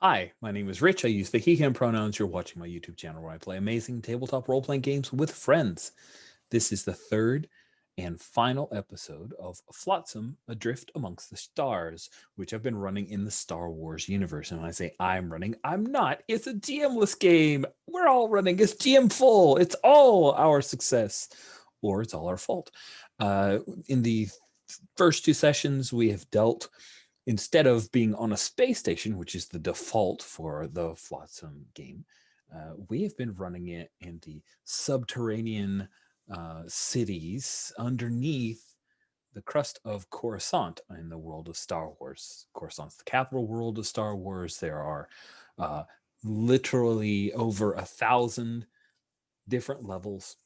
Hi, my name is Rich. I use the he, him pronouns. You're watching my YouTube channel where I play amazing tabletop role-playing games with friends. This is the third and final episode of Flotsam, Adrift Amongst the Stars, which I've been running in the Star Wars universe. And when I say I'm running, I'm not. It's a GMless game. We're all running. It's GM full. It's all our success, or it's all our fault. In the first two sessions, we have dealt, instead of being on a space station, which is the default for the Flotsam game, we have been running it in the subterranean cities underneath the crust of Coruscant in the world of Star Wars. Coruscant's the capital world of Star Wars. There are literally over 1,000 different levels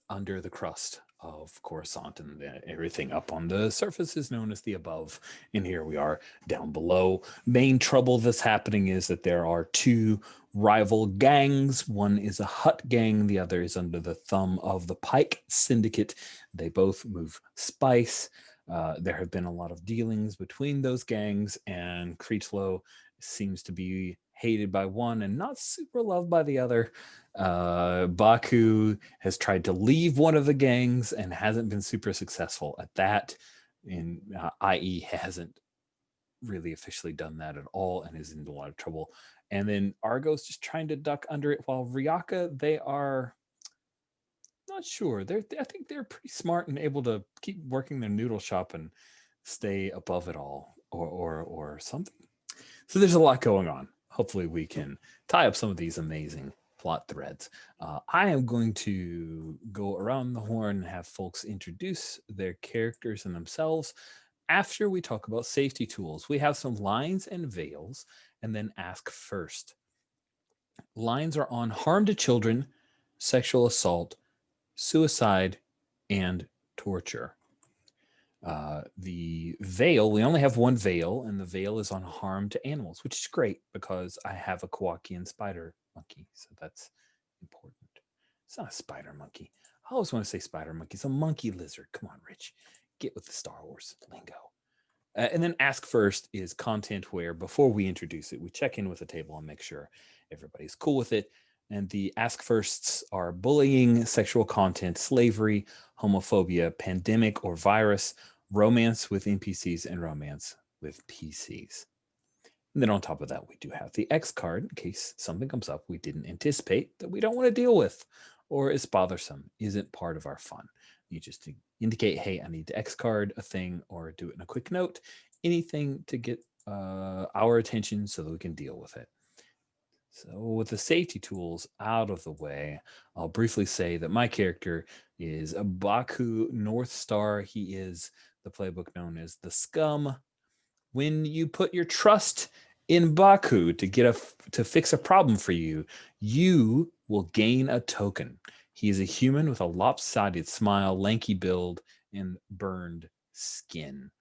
under the crust of Coruscant, and everything up on the surface is known as the above. And here we are down below. Main trouble that's happening is that there are two rival gangs. One is a Hutt gang, the other is under the thumb of the Pike Syndicate. They both move spice. There have been a lot of dealings between those gangs, and Kreetlow seems to be hated by one and not super loved by the other. Baku has tried to leave one of the gangs and hasn't been super successful at that. In IE hasn't really officially done that at all and is in a lot of trouble. And then Argo's just trying to duck under it, while Ryaka, they are not sure. I think they're pretty smart and able to keep working their noodle shop and stay above it all, or something. So there's a lot going on. Hopefully we can tie up some of these amazing plot threads. I am going to go around the horn and have folks introduce their characters and themselves. After we talk about safety tools, we have some lines and veils, and then ask first. Lines are on harm to children, sexual assault, suicide, and torture. The veil, we only have one veil, and the veil is on harm to animals, which is great because I have a Kowakian spider monkey, so that's important. It's not a spider monkey. I always want to say spider monkey. It's a monkey lizard. Come on, Rich. Get with the Star Wars lingo. And then ask first is content where, before we introduce it, we check in with the table and make sure everybody's cool with it. And the ask firsts are bullying, sexual content, slavery, homophobia, pandemic or virus, romance with NPCs, and romance with PCs. And then on top of that, we do have the X card in case something comes up we didn't anticipate that we don't want to deal with or is bothersome, isn't part of our fun. You just indicate, hey, I need to X card a thing, or do it in a quick note, anything to get our attention so that we can deal with it. So with the safety tools out of the way, I'll briefly say that my character is a Baku North Star. He is the playbook known as the Scum. When you put your trust in Baku to fix a problem for you, you will gain a token. He is a human with a lopsided smile, lanky build, and burned skin.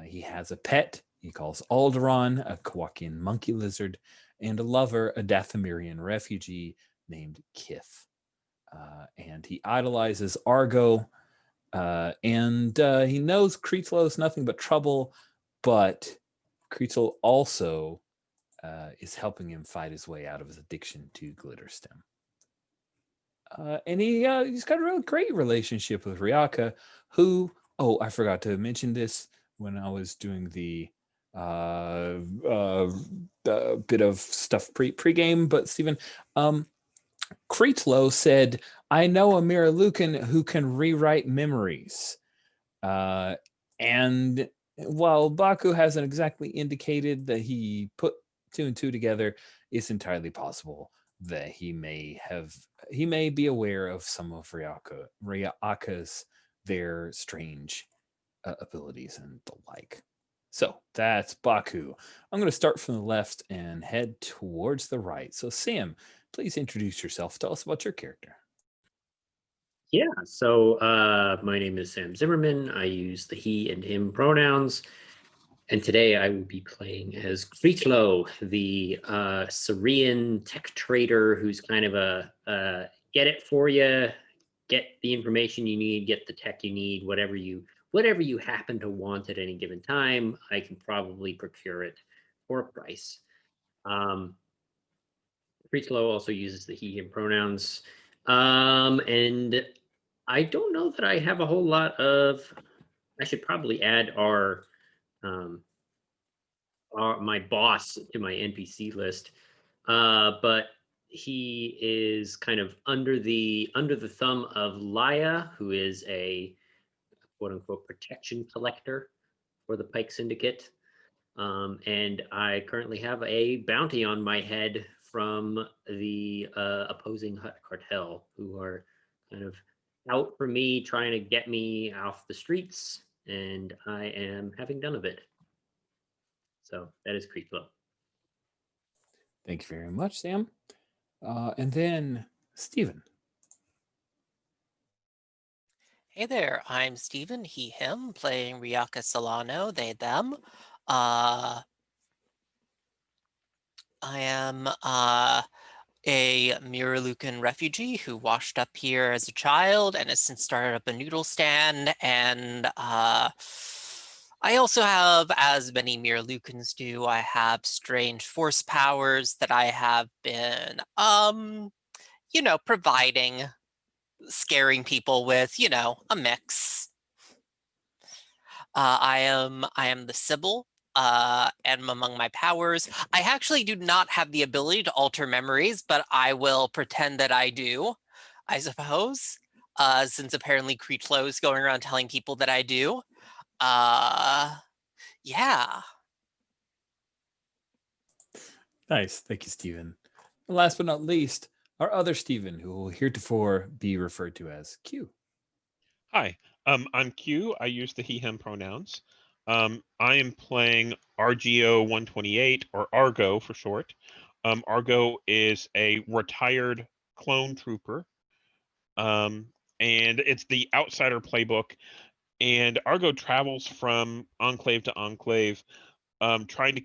He has a pet he calls Alderaan, a Kowakian monkey lizard, and a lover, a Dathomirian refugee named Kith. And he idolizes Argo, and he knows Kreetlow is nothing but trouble, but Kreetlow also is helping him fight his way out of his addiction to Glitterstem. And he's got a real great relationship with Ryaka, who, oh, I forgot to mention this when I was doing the bit of stuff pre-game, but Stephen, Kreetlow said, I know a Miralukan who can rewrite memories. And while Baku hasn't exactly indicated that he put two and two together, it's entirely possible that he may be aware of some of Ryaka's their strange abilities and the like. So that's Baku. I'm going to start from the left and head towards the right. So Sam, please introduce yourself. Tell us about your character. Yeah, so my name is Sam Zimmerman. I use the he and him pronouns. And today I will be playing as Kreetlow, the Syrian tech trader who's kind of a get it for you, get the information you need, get the tech you need, whatever you happen to want at any given time, I can probably procure it for a price. Creechlow also uses the he, him pronouns. And I don't know that I have a whole lot of, I should probably add um, my boss to my NPC list. But he is kind of under the thumb of Laya, who is a quote unquote protection collector for the Pike Syndicate. And I currently have a bounty on my head from the opposing Hut cartel, who are kind of out for me, trying to get me off the streets, and I am having none of it. So that is Creeklow. Thank you very much, Sam. And then Stephen. Hey there, I'm Steven, he, him, playing Ryaka Solano, they, them. I am a Miralukan refugee who washed up here as a child and has since started up a noodle stand. And I also have, as many Miralukans do, I have strange force powers that I have been, providing, scaring people with, a mix. I am the Sybil, and among my powers, I actually do not have the ability to alter memories, but I will pretend that I do, I suppose, since apparently Creechlow is going around telling people that I do. Yeah. Nice. Thank you, Stephen. And last but not least, our other Stephen, who will heretofore be referred to as Q. Hi, I'm Q. I use the he, him pronouns. I am playing RGO 128, or Argo for short. Argo is a retired clone trooper, and it's the outsider playbook. And Argo travels from enclave to enclave, trying to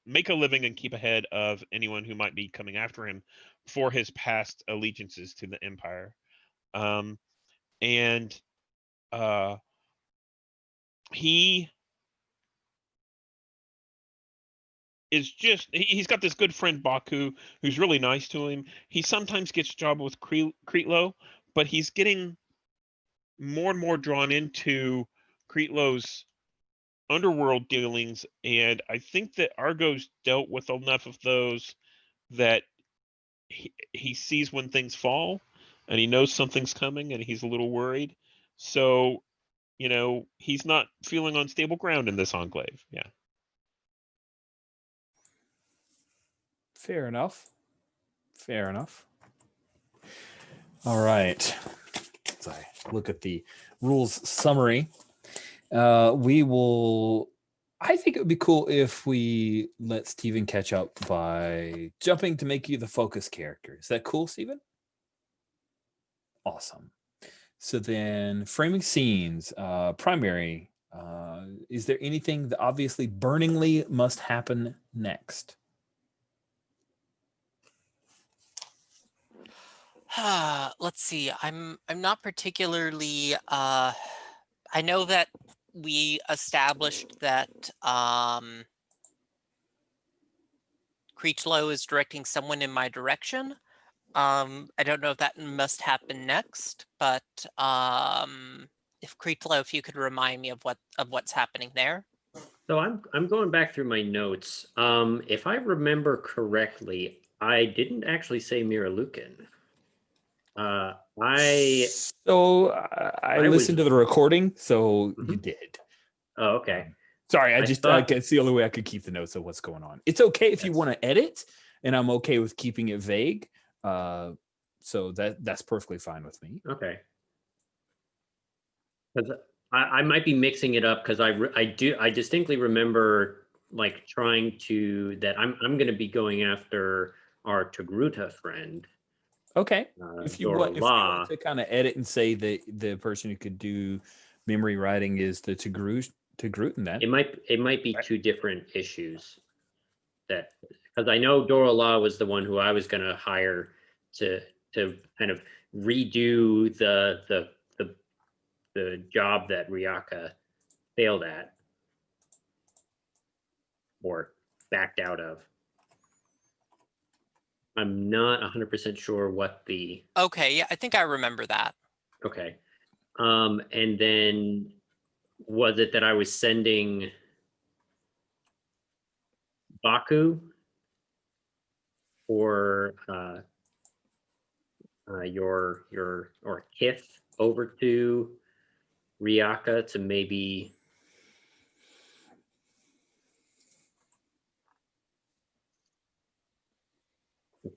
make a living and keep ahead of anyone who might be coming after him for his past allegiances to the Empire. And he is he's got this good friend Baku who's really nice to him. He sometimes gets trouble with Creetlow, but he's getting more and more drawn into Creetlow's underworld dealings, and I think that Argo's dealt with enough of those that he sees when things fall, and he knows something's coming, and he's a little worried. So, he's not feeling on stable ground in this enclave. Yeah. Fair enough. Fair enough. All right. As I look at the rules summary, I think it would be cool if we let Steven catch up by jumping to make you the focus character. Is that cool, Steven? Awesome. So then framing scenes, primary. Is there anything that obviously burningly must happen next? Let's see. I'm not particularly. I know that we established that Creechlow is directing someone in my direction. I don't know if that must happen next, but if Creechlow, if you could remind me of what's happening there. So I'm going back through my notes. If I remember correctly, I didn't actually say Miralukan. I listened to the recording, so you did. Oh, okay. Sorry, it's the only way I could keep the notes of what's going on. It's okay if you want to edit, and I'm okay with keeping it vague. So that's perfectly fine with me. Okay. Because I might be mixing it up because I distinctly remember like trying to that I'm going to be going after our Togruta friend. Okay. If you want to kind of edit and say that the person who could do memory writing is the Togrutan, then it might be two different issues. That because I know Dora Law was the one who I was going to hire to kind of redo the job that Ryaka failed at or backed out of. I'm not 100% sure what the. Okay, yeah, I think I remember that. Okay. And then was it that I was sending Baku or your or Kith over to Ryaka to maybe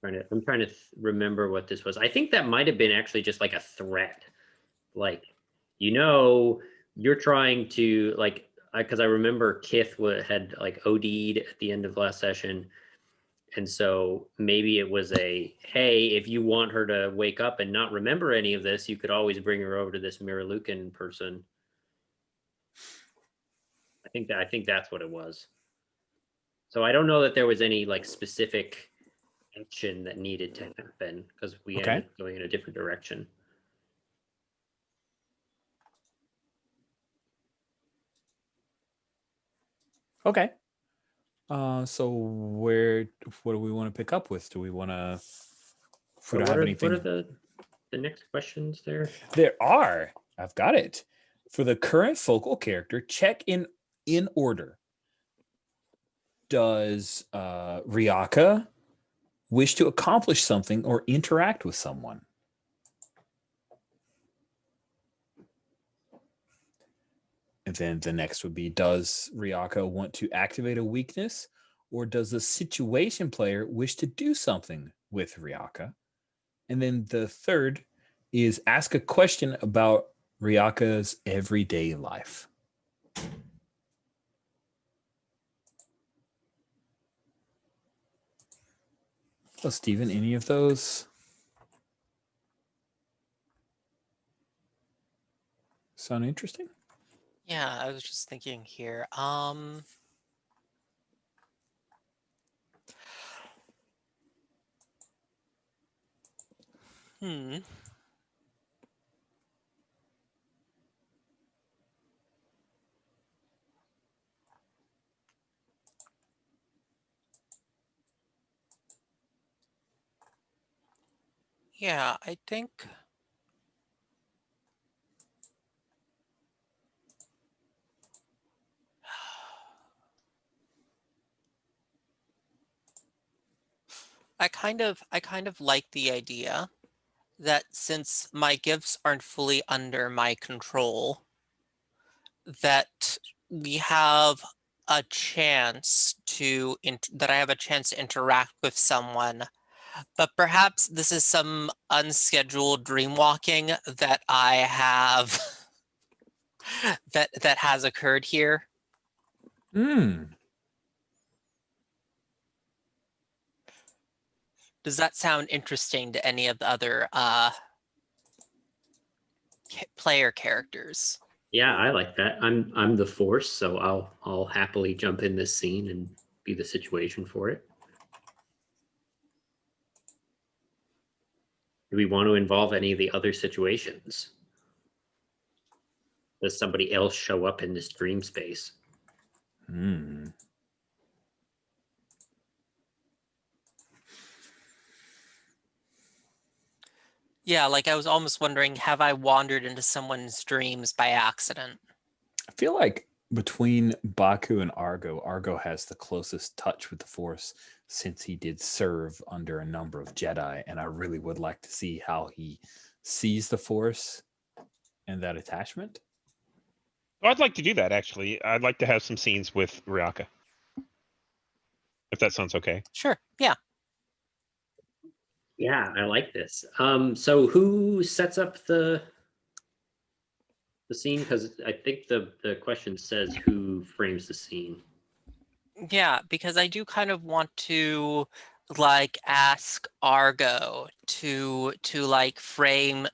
I'm trying to remember what this was. I think that might have been actually just like a threat. Like, you're trying to like because I remember Kith had like OD'd at the end of last session. And so maybe it was a, hey, if you want her to wake up and not remember any of this, you could always bring her over to this Miralukan person. I think that's what it was. So I don't know that there was any like specific action that needed to happen because we ended up going in a different direction. Okay. So what do we want to pick up with? Do we want to? What are the next questions there? There are. I've got it. For the current focal character, check in order. Does Ryaka wish to accomplish something or interact with someone? And then the next would be, does Ryaka want to activate a weakness, or does the situation player wish to do something with Ryaka? And then the third is ask a question about Ryaka's everyday life. So, Stephen, any of those sound interesting? Yeah, I was just thinking here. Yeah, I think I kind of like the idea that since my gifts aren't fully under my control, that we have a chance that I have a chance to interact with someone, but perhaps this is some unscheduled dream walking that I have that has occurred here. Does that sound interesting to any of the other player characters? Yeah, I like that. I'm the Force, so I'll happily jump in this scene and be the situation for it. Do we want to involve any of the other situations? Does somebody else show up in this dream space? Yeah, like I was almost wondering, have I wandered into someone's dreams by accident? I feel like between Baku and Argo has the closest touch with the Force since he did serve under a number of Jedi, and I really would like to see how he sees the Force and that attachment. Oh, I'd like to do that, actually. I'd like to have some scenes with Ryaka. If that sounds okay. Sure, yeah. Yeah, I like this. So who sets up the scene? Because I think the question says who frames the scene. Yeah, because I do kind of want to like ask Argo to like frame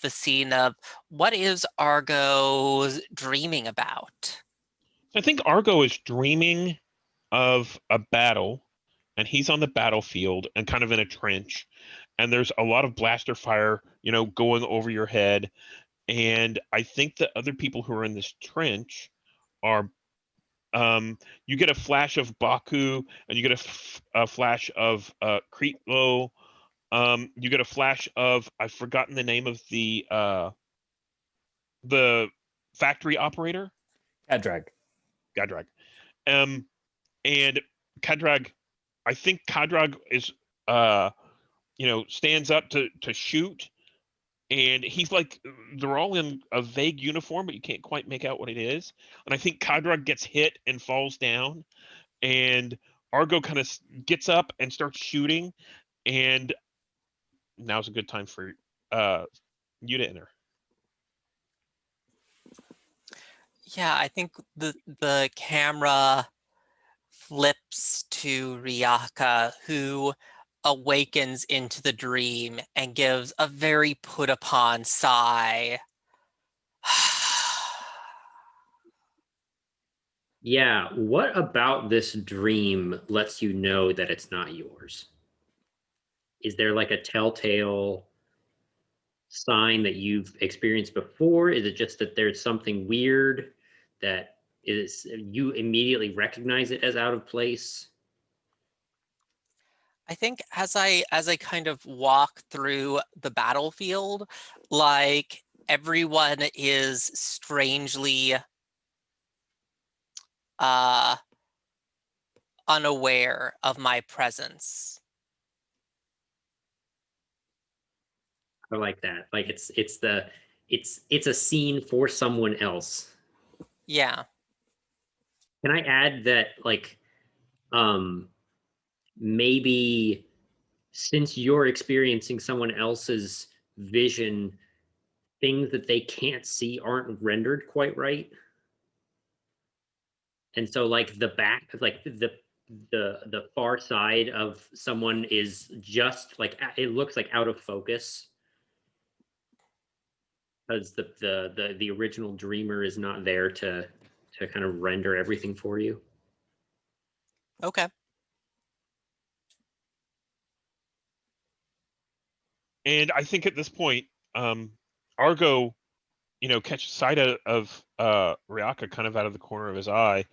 the scene of what is Argo dreaming about? I think Argo is dreaming of a battle, and he's on the battlefield and kind of in a trench, and there's a lot of blaster fire, going over your head. And I think the other people who are in this trench are You get a flash of Baku, and you get a flash of Kretlo. You get a flash of, I've forgotten the name of the factory operator. Cadrag. Gadrag. And Kadrag, I think Kadrag is stands up to shoot, and he's like, they're all in a vague uniform, but you can't quite make out what it is. And I think Kadrag gets hit and falls down, and Argo kind of gets up and starts shooting, and now's a good time for you to enter. Yeah, I think the camera flips to Ryaka, who awakens into the dream and gives a very put upon sigh. Yeah, what about this dream lets you know that it's not yours? Is there like a telltale sign that you've experienced before? Is it just that there's something weird that is you immediately recognize it as out of place? I think as I kind of walk through the battlefield, like everyone is strangely unaware of my presence. I like that. Like it's a scene for someone else. Yeah. Can I add that like maybe since you're experiencing someone else's vision, things that they can't see aren't rendered quite right? And so like the back, like the far side of someone is just like it looks like out of focus because the original dreamer is not there to kind of render everything for you. Okay. And I think at this point, Argo, catches sight of Ryaka kind of out of the corner of his eye,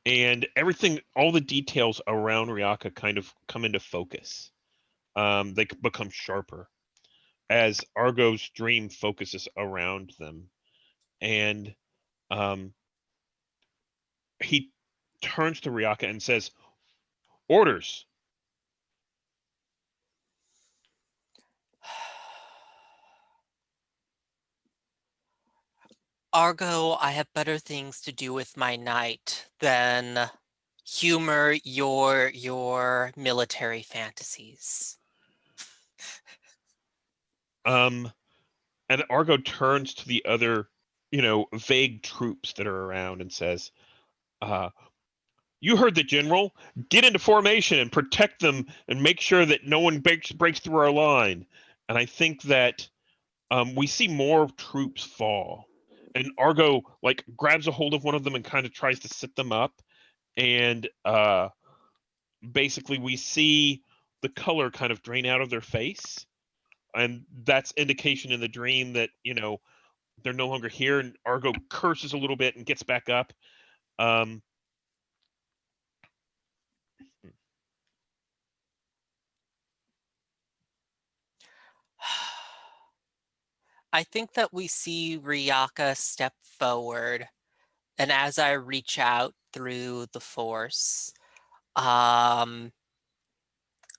and everything, all the details around Ryaka kind of come into focus. They become sharper as Argo's dream focuses around them, and he turns to Ryaka and says, "Orders." Argo, I have better things to do with my night than humor your military fantasies. And Argo turns to the other, vague troops that are around and says, "You heard the general. Get into formation and protect them, and make sure that no one breaks through our line." And I think that we see more troops fall, and Argo like grabs a hold of one of them and kind of tries to sit them up, and basically we see the color kind of drain out of their face, and that's indication in the dream that they're no longer here. And Argo curses a little bit and gets back up. I think that we see Ryaka step forward, and as I reach out through the force, I'm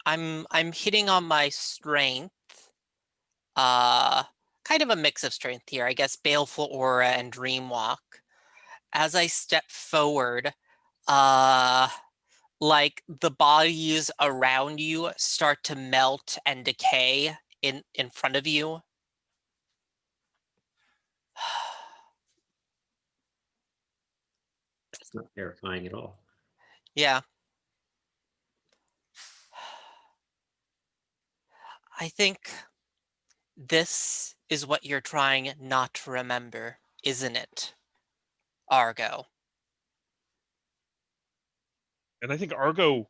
hitting on my strength, kind of a mix of strength here, I guess Baleful Aura and Dreamwalk. As I step forward, like the bodies around you start to melt and decay in front of you. It's not terrifying at all. Yeah. I think this is what you're trying not to remember, isn't it, Argo? And I think Argo,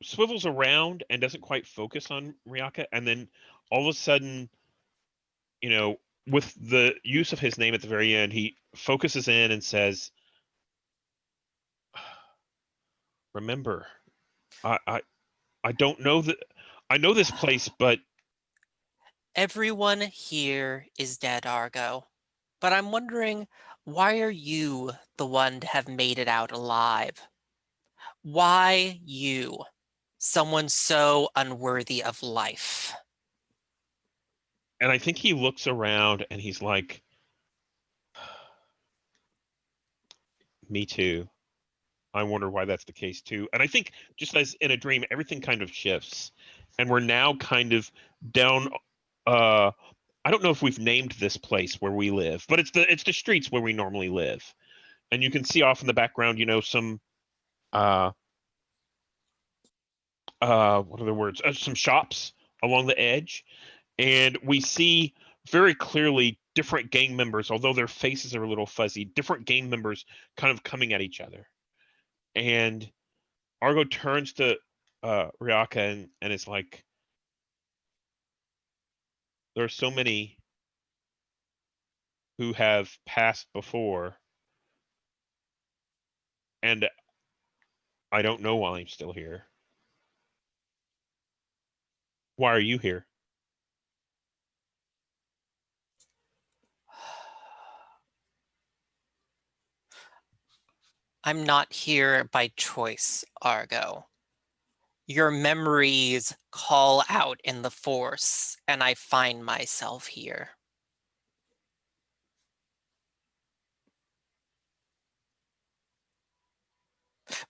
swivels around and doesn't quite focus on Ryaka, and then all of a sudden, with the use of his name at the very end, he focuses in and says, remember, I don't know that I know this place, but Everyone here is dead, Argo. But I'm wondering, why are you the one to have made it out alive? Why you? Someone so unworthy of life. and I think he looks around and he's like, me too. I wonder why that's the case too. And I think just as in a dream, everything kind of shifts. And we're now kind of down I don't know if we've named this place where we live, but it's the streets where we normally live. And you can see off in the background, some what are the words? Some shops along the edge. And we see very clearly different gang members, although their faces are a little fuzzy, different gang members kind of coming at each other. And Argo turns to Ryaka and is like, there are so many who have passed before, and I don't know why I'm still here. Why are you here? I'm not here by choice, Argo. Your memories call out in the Force, and I find myself here.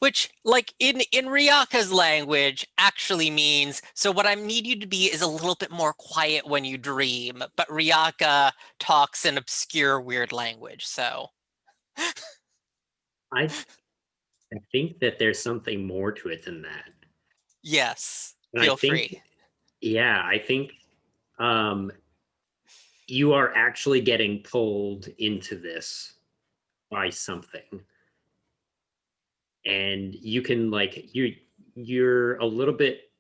Which, like, in Ryaka's language, actually means, so what I need you to be is a little bit more quiet when you dream, but Ryaka talks in obscure, weird language, so. I think that there's something more to it than that. Yes, And feel I think, free. yeah, I think you are actually getting pulled into this by something. And you can you're a little bit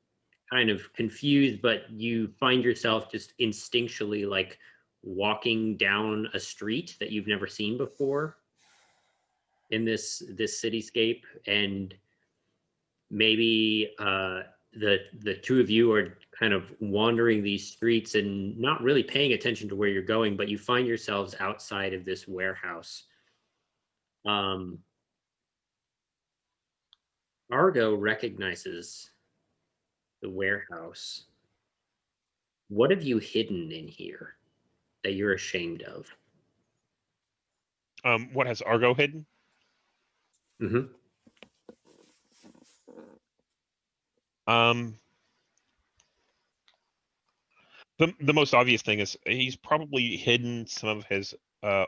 kind of confused, but you find yourself just instinctually like walking down a street that you've never seen before in this cityscape. And maybe the two of you are kind of wandering these streets and not really paying attention to where you're going, but you find yourselves outside of this warehouse. Argo recognizes the warehouse. What have you hidden in here that you're ashamed of? What has Argo hidden? Mm-hmm. The most obvious thing is he's probably hidden some of his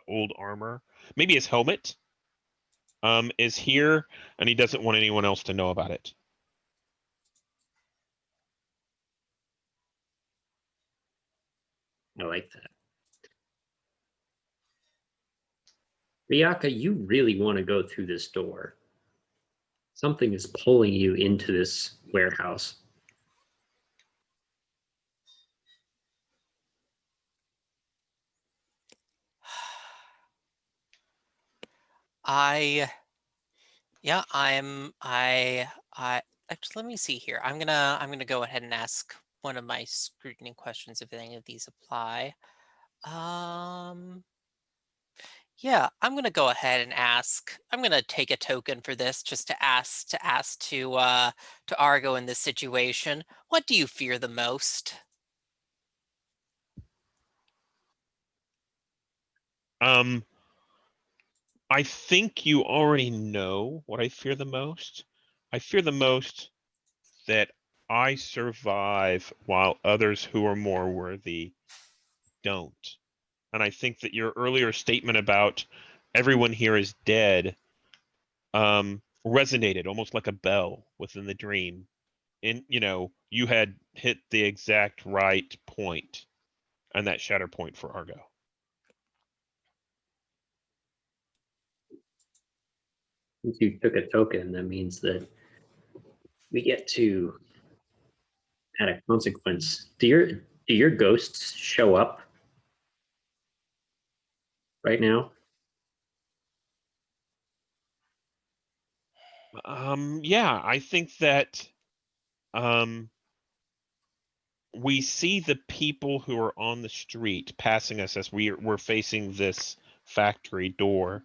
old armor. Maybe his helmet is here, and he doesn't want anyone else to know about it. I like that. Ryaka, you really want to go through this door. Something is pulling you into this warehouse. Actually, let me see here. I'm gonna go ahead and ask one of my scrutiny questions if any of these apply. Yeah, I'm gonna go ahead and ask. I'm gonna take a token for this just to ask to Argo in this situation. What do you fear the most? I think you already know what I fear the most. I fear the most that I survive while others who are more worthy don't. And I think that your earlier statement about everyone here is dead resonated almost like a bell within the dream. And you had hit the exact right point, and that shatter point for Argo. Since you took a token, that means that we get to add a consequence. Do your ghosts show up right now? Yeah, I think that we see the people who are on the street passing us as we're facing this factory door.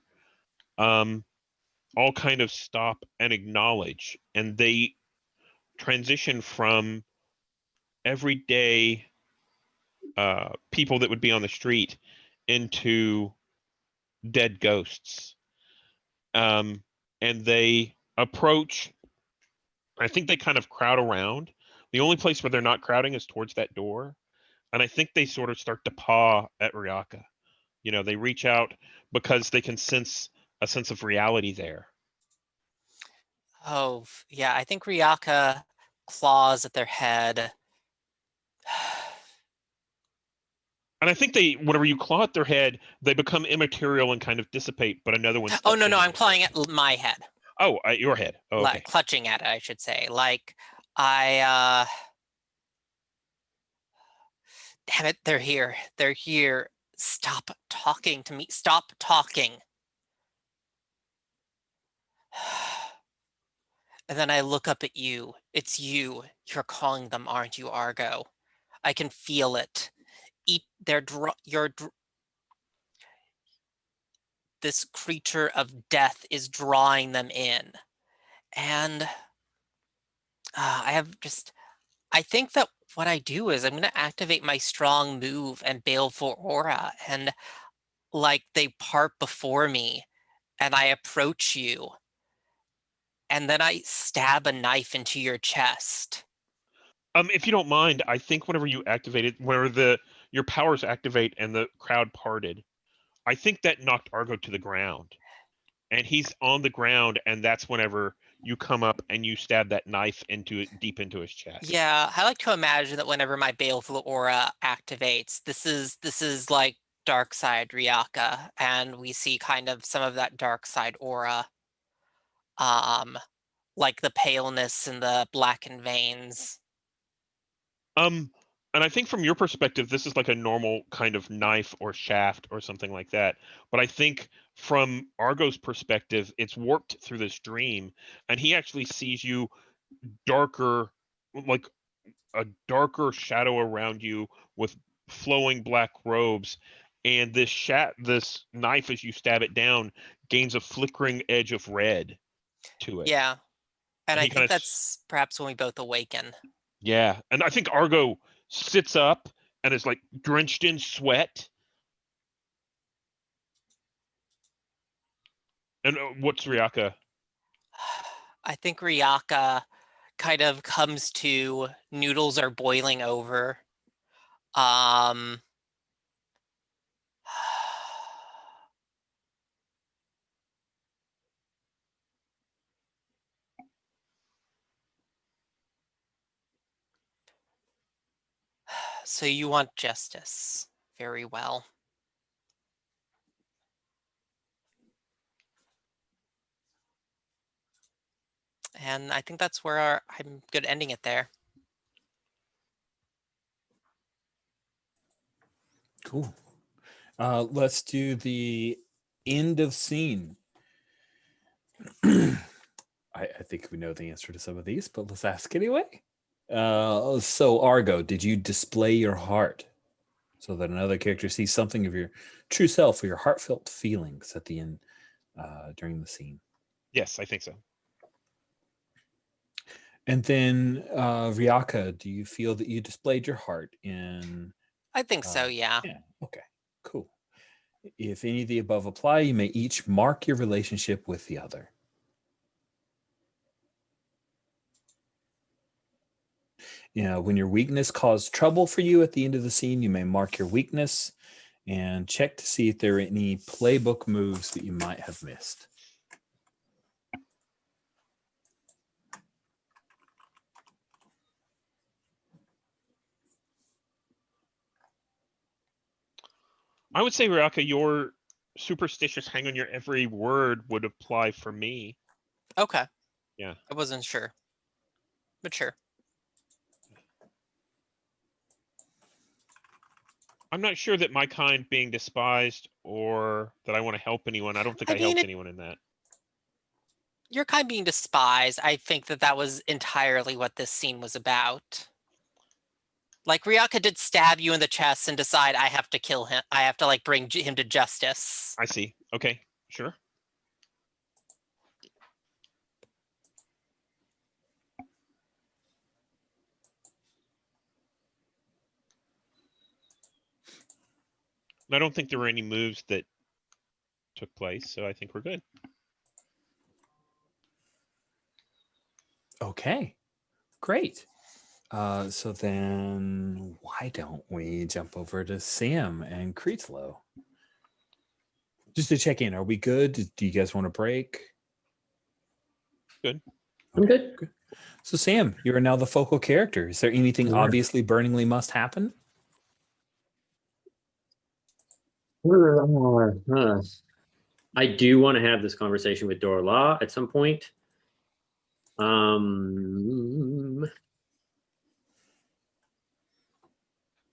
All kind of stop and acknowledge, and they transition from everyday people that would be on the street into dead ghosts. And they approach. I think they kind of crowd around. The only place where they're not crowding is towards that door. And I think they sort of start to paw at Ryaka. They reach out because they can sense a sense of reality there. Oh, yeah, I think Ryaka claws at their head. And I think whenever you claw at their head, they become immaterial and kind of dissipate, but another one Oh, steps no, in no, and I'm clawing at my head. Oh, at your head. Oh, okay. Clutching at it, I should say. Like, damn it, they're here. They're here. Stop talking to me. Stop talking. And then I look up at you. It's you. You're calling them, aren't you, Argo? I can feel it. This creature of death is drawing them in. And I think that what I do is I'm going to activate my strong move and baleful aura, and like they part before me and I approach you and then I stab a knife into your chest. If you don't mind, I think whenever you activate it, where your powers activate and the crowd parted, I think that knocked Argo to the ground. And he's on the ground, and that's whenever you come up and you stab that knife deep into his chest. Yeah, I like to imagine that whenever my baleful aura activates, this is like dark side Ryaka, and we see kind of some of that dark side aura. Like the paleness and the blackened veins. And I think from your perspective, this is like a normal kind of knife or shaft or something like that. But I think from Argo's perspective, it's warped through this dream, and he actually sees you darker, like a darker shadow around you with flowing black robes. And this knife, as you stab it down, gains a flickering edge of red to it. Yeah, and And I he kind think of that's perhaps when we both awaken. Yeah, and I think Argo sits up and is like drenched in sweat. And what's Ryaka? I think Ryaka kind of comes to, noodles are boiling over. Um, so you want justice. Very well. And I think that's where I'm good ending it there. Cool. Let's do the end of scene. I think we know the answer to some of these, but let's ask anyway. So Argo, did you display your heart so that another character sees something of your true self or your heartfelt feelings at the end during the scene? Yes, I think so. And then Ryaka, do you feel that you displayed your heart in? I think so, yeah. Yeah. Okay. Cool. If any of the above apply, you may each mark your relationship with the other. When your weakness caused trouble for you at the end of the scene, you may mark your weakness and check to see if there are any playbook moves that you might have missed. I would say, Ryaka, your superstitious hang on your every word would apply for me. Okay. Yeah. I wasn't sure. But sure. I'm not sure that my kind being despised or that I want to help anyone. I don't think I helped anyone in that. Your kind being despised, I think that was entirely what this scene was about. Like, Ryaka did stab you in the chest and decide I have to kill him. I have to, like, bring him to justice. I see. Okay, sure. I don't think there were any moves that took place, so I think we're good. Okay, great. So then why don't we jump over to Sam and Creetslow? Just to check in, are we good? Do you guys want to break? I'm good. So Sam, you are now the focal character. Is there anything Yeah. obviously burningly must happen? I do want to have this conversation with Dora Law at some point.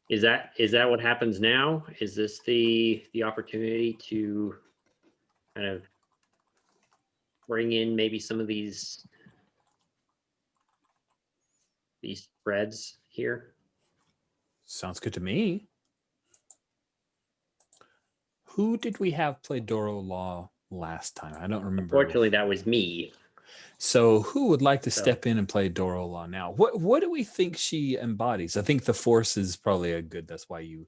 Is that what happens now? Is this the opportunity to kind of bring in maybe some of these threads here? Sounds good to me. Who did we have play Dora Law last time? I don't remember. Unfortunately, that was me. So who would like to So- step in and play Dora Law now? What do we think she embodies? I think the Force is probably a good, that's why you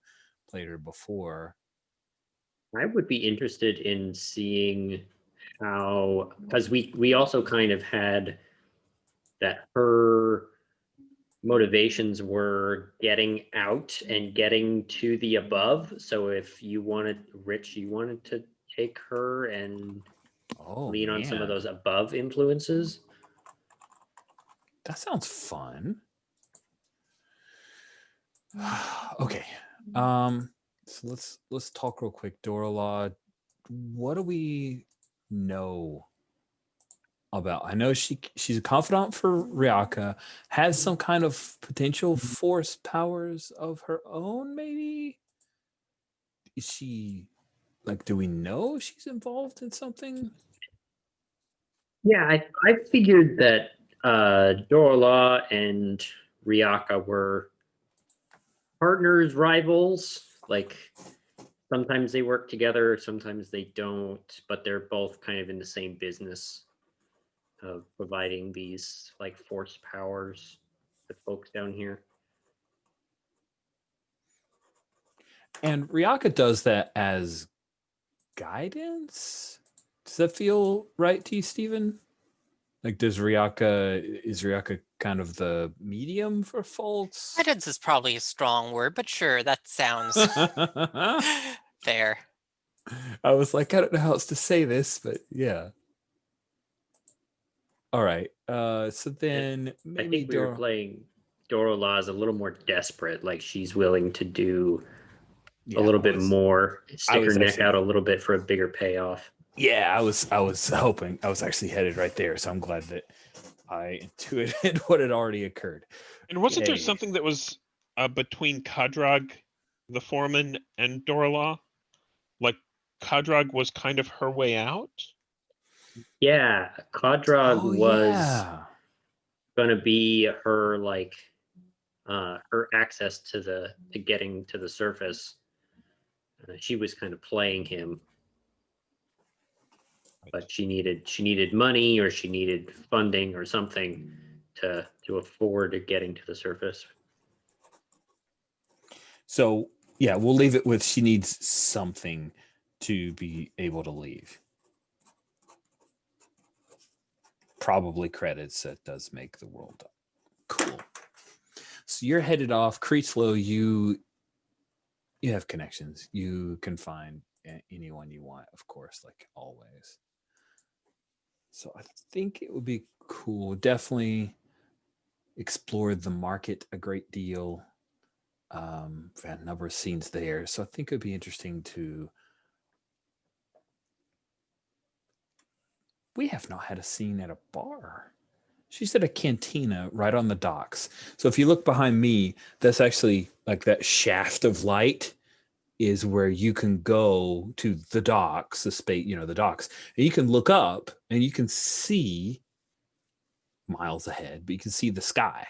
played her before. I would be interested in seeing how, because we also kind of had that her motivations were getting out and getting to the above. So if you wanted to take her and lean on some of those above influences. That sounds fun. Okay. So let's talk real quick. Dora Law, what do we know about? I know she's a confidant for Ryaka, has some kind of potential force powers of her own, maybe? Is she, like, do we know she's involved in something? Yeah, I figured that Dora Law and Ryaka were partners, rivals. Like sometimes they work together, sometimes they don't, but they're both kind of in the same business of providing these like force powers to folks down here. And Ryaka does that as guidance? Does that feel right to you, Steven? Like, is Ryaka kind of the medium for folks? Guidance is probably a strong word, but sure, that sounds fair. I was like, I don't know how else to say this, but yeah. All right. So then maybe I think we were playing Dora Law is a little more desperate. Like she's willing to do a little bit more, stick her neck out a little bit for a bigger payoff. Yeah, I was hoping. I was actually headed right there, so I'm glad that I intuited what had already occurred. And wasn't there something that was between Kadrag, the foreman, and Dora Law? Like Kadrag was kind of her way out? Yeah, Kadrag was gonna be her like her access to getting to the surface. She was kind of playing him, but she needed money or she needed funding or something to afford getting to the surface. So yeah, we'll leave it with she needs something to be able to leave. Probably credits. That does make the world cool. So you're headed off. Creetslow, you have connections. You can find anyone you want, of course, like always. So I think it would be cool. Definitely explored the market a great deal. We've had a number of scenes there. So I think it would be interesting to... We have not had a scene at a bar. She's at a cantina right on the docks. So if you look behind me, that's actually like that shaft of light is where you can go to the docks, the space, the docks, and you can look up and you can see miles ahead, but you can see the sky.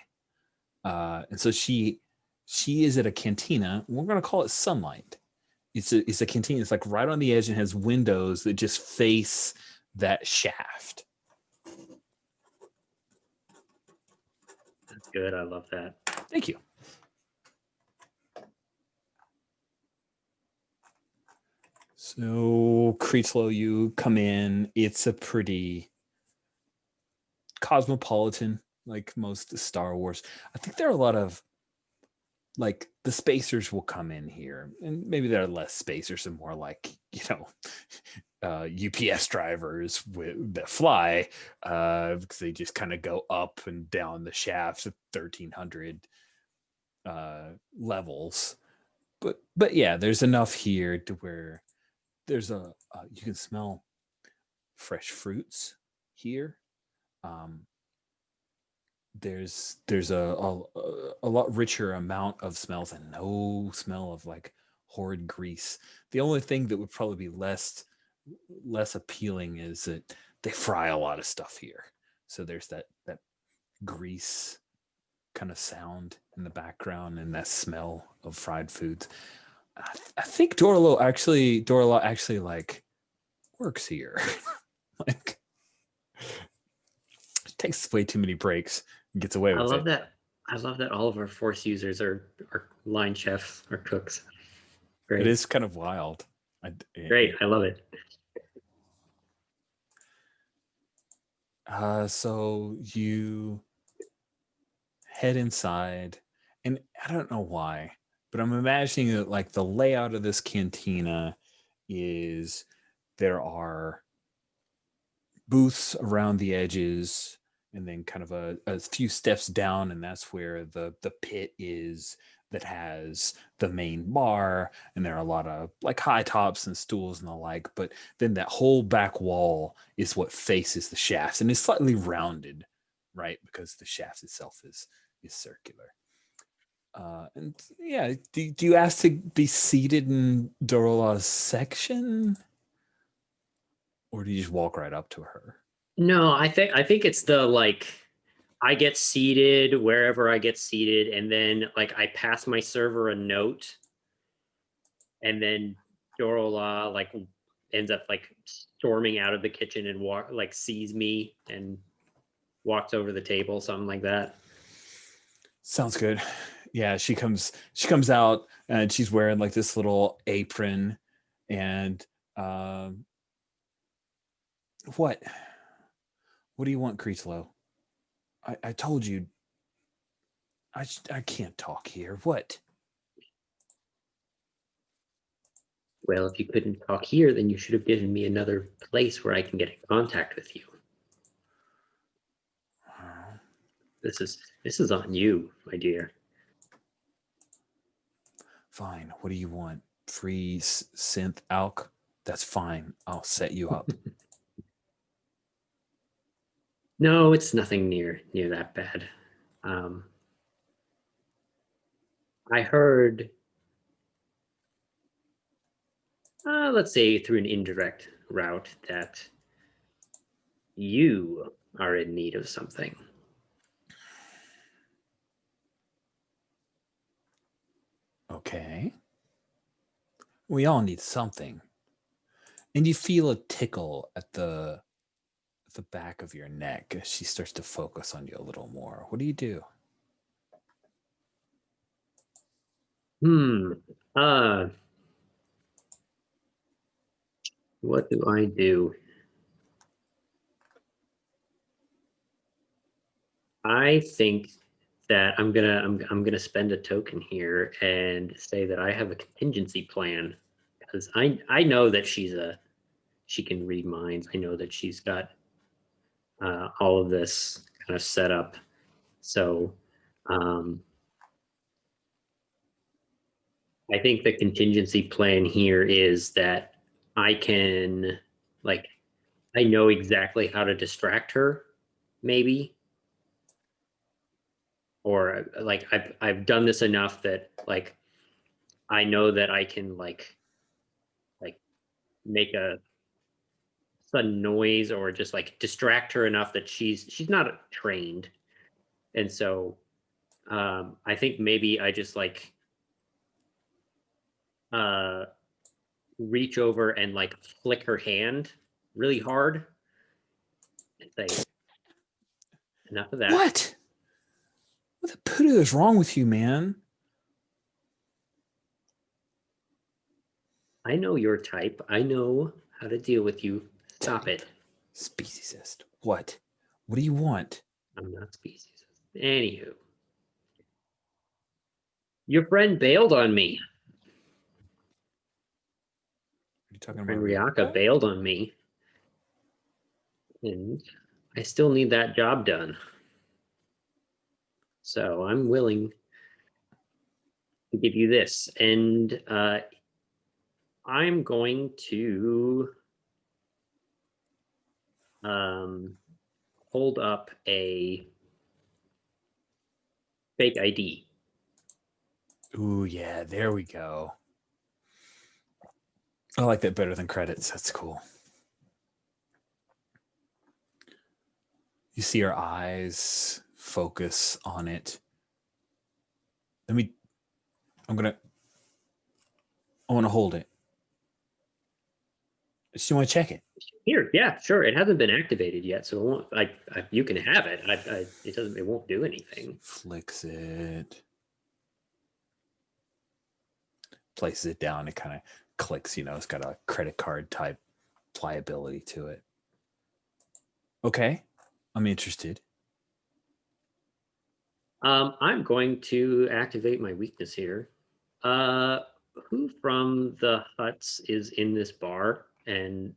And so she is at a cantina. We're going to call it Sunlight. It's a cantina. It's like right on the edge and has windows that just face that shaft. That's good. I love that. Thank you. So, Creetslow, you come in. It's a pretty cosmopolitan, like most Star Wars. I think there are a lot of, like, the spacers will come in here, and maybe there are less spacers and more like, UPS drivers that fly, because they just kind of go up and down the shafts at 1,300 levels. But yeah, there's enough here to where there's you can smell fresh fruits here. There's a lot richer amount of smells and no smell of like horrid grease. The only thing that would probably be less appealing is that they fry a lot of stuff here. So there's that grease kind of sound in the background and that smell of fried foods. I think Dorla actually like works here. Like, takes way too many breaks and gets away with it. I love that all of our Force users are line chefs or cooks. Great. It is kind of wild. Great. I love it. So you head inside, and I don't know why, but I'm imagining that like the layout of this cantina is there are booths around the edges, and then kind of a few steps down, and that's where the pit is that has the main bar, and there are a lot of like high tops and stools and the like, but then that whole back wall is what faces the shafts, and it's slightly rounded, right, because the shaft itself is circular. And yeah, do you ask to be seated in Dorola's section, or do you just walk right up to her? No, I think it's the like I get seated wherever I get seated, and then like I pass my server a note, and then Dorola like ends up like storming out of the kitchen and like sees me and walks over the table, something like that. Sounds good. Yeah, she comes out and she's wearing like this little apron, and what do you want, Creetslow? I told you I can't talk here. What? Well, if you couldn't talk here, then you should have given me another place where I can get in contact with you. This is on you, my dear. Fine. What do you want? Free synth alk? That's fine. I'll set you up. No, it's nothing near that bad. I heard, let's say through an indirect route, that you are in need of something. Okay. We all need something. And you feel a tickle at the back of your neck as she starts to focus on you a little more. What do you do? What do I do? I think that I'm gonna spend a token here and say that I have a contingency plan, because I know that she can read minds. I know that she's got all of this kind of set up. So I think the contingency plan here is that I can, like, I know exactly how to distract her, maybe. Or like I've done this enough that like I know that I can like make a sudden noise or just like distract her enough that she's not trained. And so I think maybe I just like reach over and like flick her hand really hard and say, enough of that. What? What the poodoo is wrong with you, man? I know your type. I know how to deal with you. Stop it. Speciesist. What? What do you want? I'm not species. Anywho. Your friend bailed on me. Are you talking Friend about Ryaka bailed on me. And I still need that job done. So I'm willing to give you this. And I'm going to hold up a fake ID. Ooh, yeah, there we go. I like that better than credits. That's cool. You see her eyes focus on it. I want to hold it. She want to check it. Here, yeah, sure. It hasn't been activated yet, so it won't. You can have it. It doesn't. It won't do anything. Flicks it. Places it down. It kind of clicks. You know, it's got a credit card type pliability to it. Okay, I'm interested. I'm going to activate my weakness here. Who from the huts is in this bar and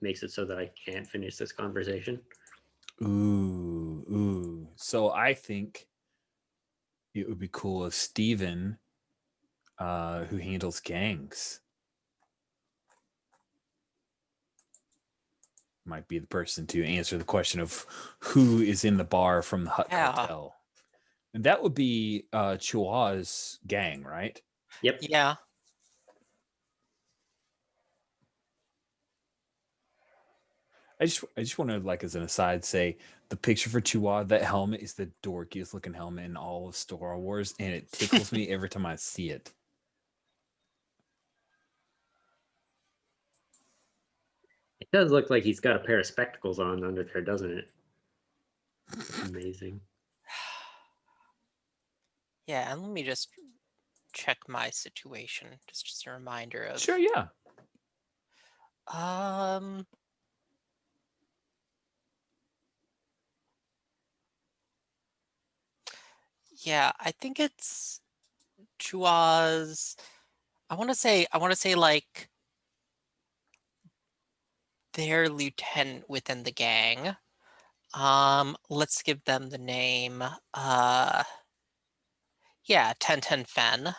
makes it so that I can't finish this conversation? Ooh. So I think it would be cool if Steven, who handles gangs, might be the person to answer the question of who is in the bar from the Hut Cartel. And that would be Chua's gang, right? Yep. Yeah. I just want to, like, as an aside, say the picture for Chua, that helmet is the dorkiest looking helmet in all of Star Wars, and it tickles me every time I see it. It does look like he's got a pair of spectacles on under there, doesn't it? Amazing. Yeah, and let me just check my situation. Just a reminder of. Sure, yeah. Yeah, I think it's Chua's. I want to say like their lieutenant within the gang. Let's give them the name. Yeah, 1010 Fen.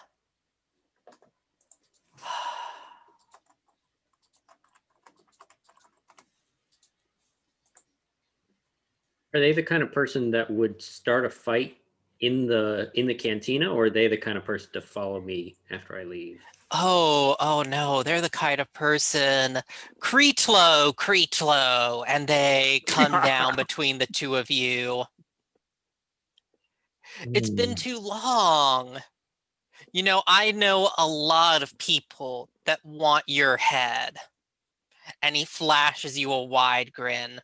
Are they the kind of person that would start a fight in the cantina, or are they the kind of person to follow me after I leave? Oh no, they're the kind of person, Creetlo, and they come down between the two of you. It's been too long. You know, I know a lot of people that want your head. And he flashes you a wide grin.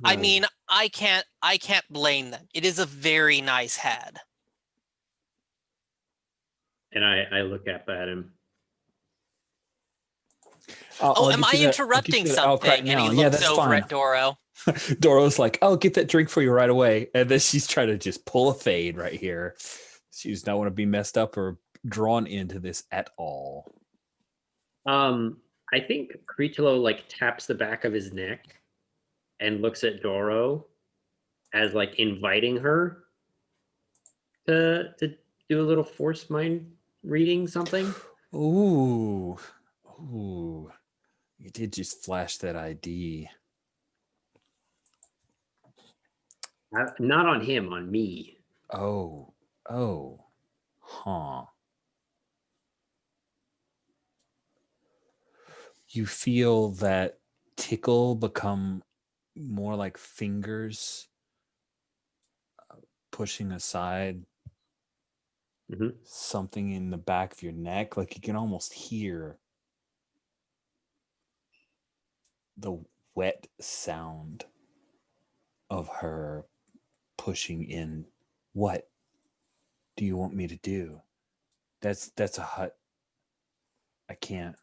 I mean, I can't blame them. It is a very nice head. And I look up at him. Am I interrupting something? Right now. And he looks over fine. at Doro. Doro's like, "I'll get that drink for you right away." And then she's trying to just pull a fade right here. She does not want to be messed up or drawn into this at all. I think Creetlo like taps the back of his neck and looks at Doro as like inviting her to do a little force mind reading something. Ooh. You did just flash that ID. Not on him, on me. Oh. Oh, huh. You feel that tickle become more like fingers pushing aside Mhm. something in the back of your neck. Like you can almost hear the wet sound of her pushing in. What do you want me to do? That's a hut. I can't.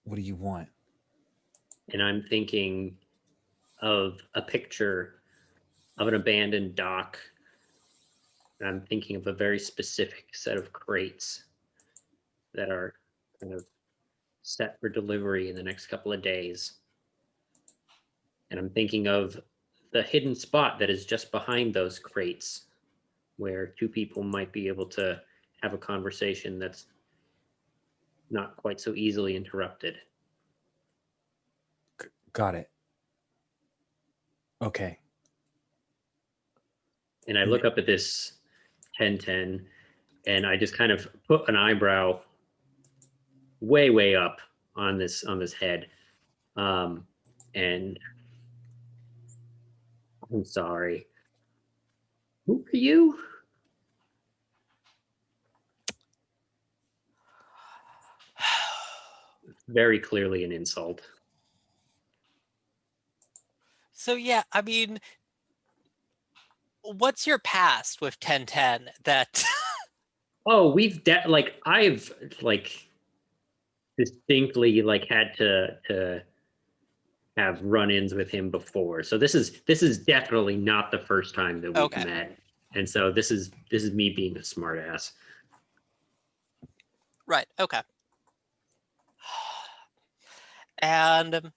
What do you want? And I'm thinking of a picture of an abandoned dock. And I'm thinking of a very specific set of crates that are kind of set for delivery in the next couple of days. And I'm thinking of the hidden spot that is just behind those crates where two people might be able to have a conversation that's not quite so easily interrupted. Got it. Okay. And I look up at this 1010 and I just kind of put an eyebrow way up on this head. And I'm sorry. Who are you? Very clearly an insult. So yeah, I mean, what's your past with 1010 that Oh, I've distinctly had to have run-ins with him before. So this is definitely not the first time that we've Okay. met. And so this is me being a smartass. Right, okay. And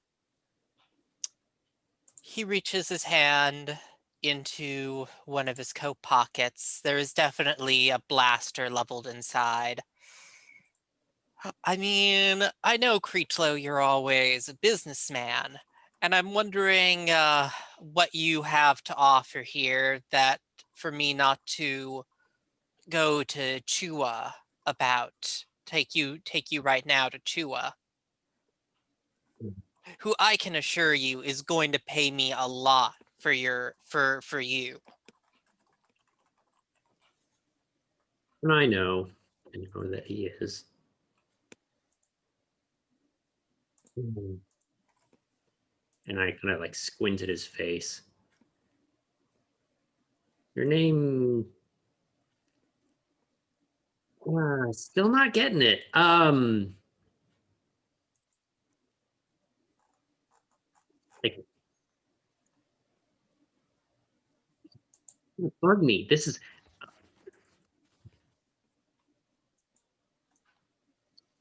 he reaches his hand into one of his coat pockets. There is definitely a blaster leveled inside. I mean, I know, Creechlow, you're always a businessman, and I'm wondering what you have to offer here that for me not to go to Chua about. Take you right now to Chua, who I can assure you is going to pay me a lot for you. And I know that he is. And I kind of squint at his face. Your name? Still not getting it. Bug me. This is.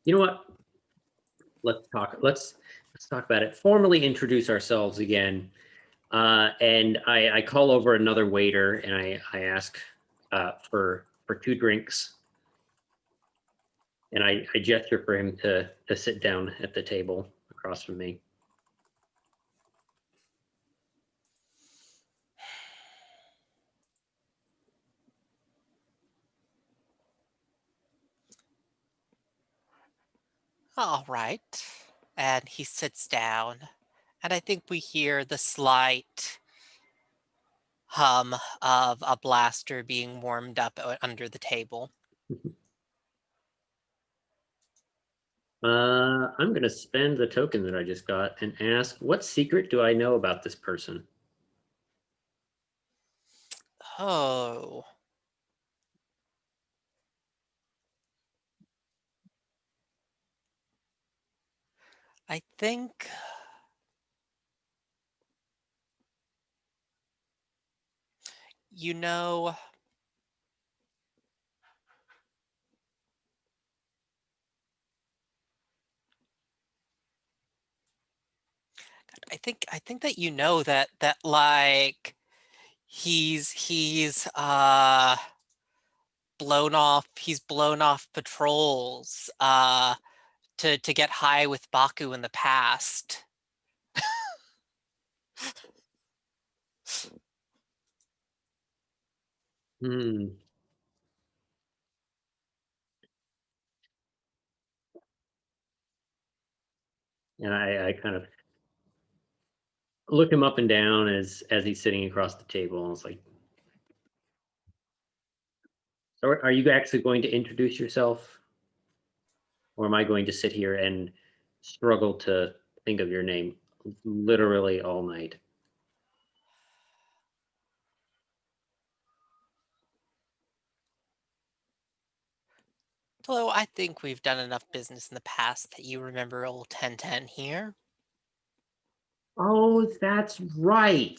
You know what? Let's talk about it. Formally introduce ourselves again. And I call over another waiter and I ask for 2 drinks. And I gesture for him to sit down at the table across from me. All right. And he sits down, and I think we hear the slight hum of a blaster being warmed up under the table. I'm going to spend the token that I just got and ask, what secret do I know about this person? Oh. I think you know, I think that you know that like he's blown off patrols to get high with Baku in the past. Hmm. And I kind of look him up and down as he's sitting across the table. And it's like, so are you actually going to introduce yourself? Or am I going to sit here and struggle to think of your name literally all night? Although I think we've done enough business in the past that you remember old 1010 here. Oh, that's right.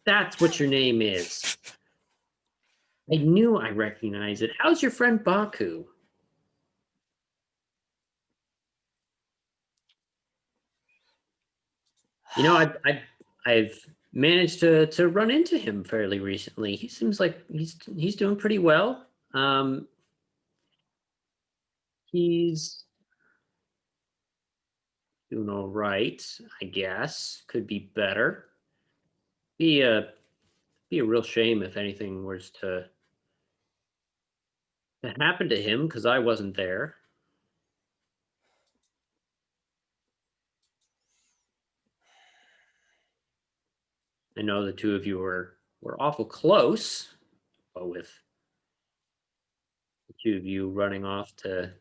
That's what your name is. I knew I recognized it. How's your friend Baku? You know, I've managed to run into him fairly recently. He seems like he's doing pretty well. He's doing all right, I guess. Could be better. Be a real shame if anything was to happen to him because I wasn't there. I know the two of you were awful close, but with the two of you running off to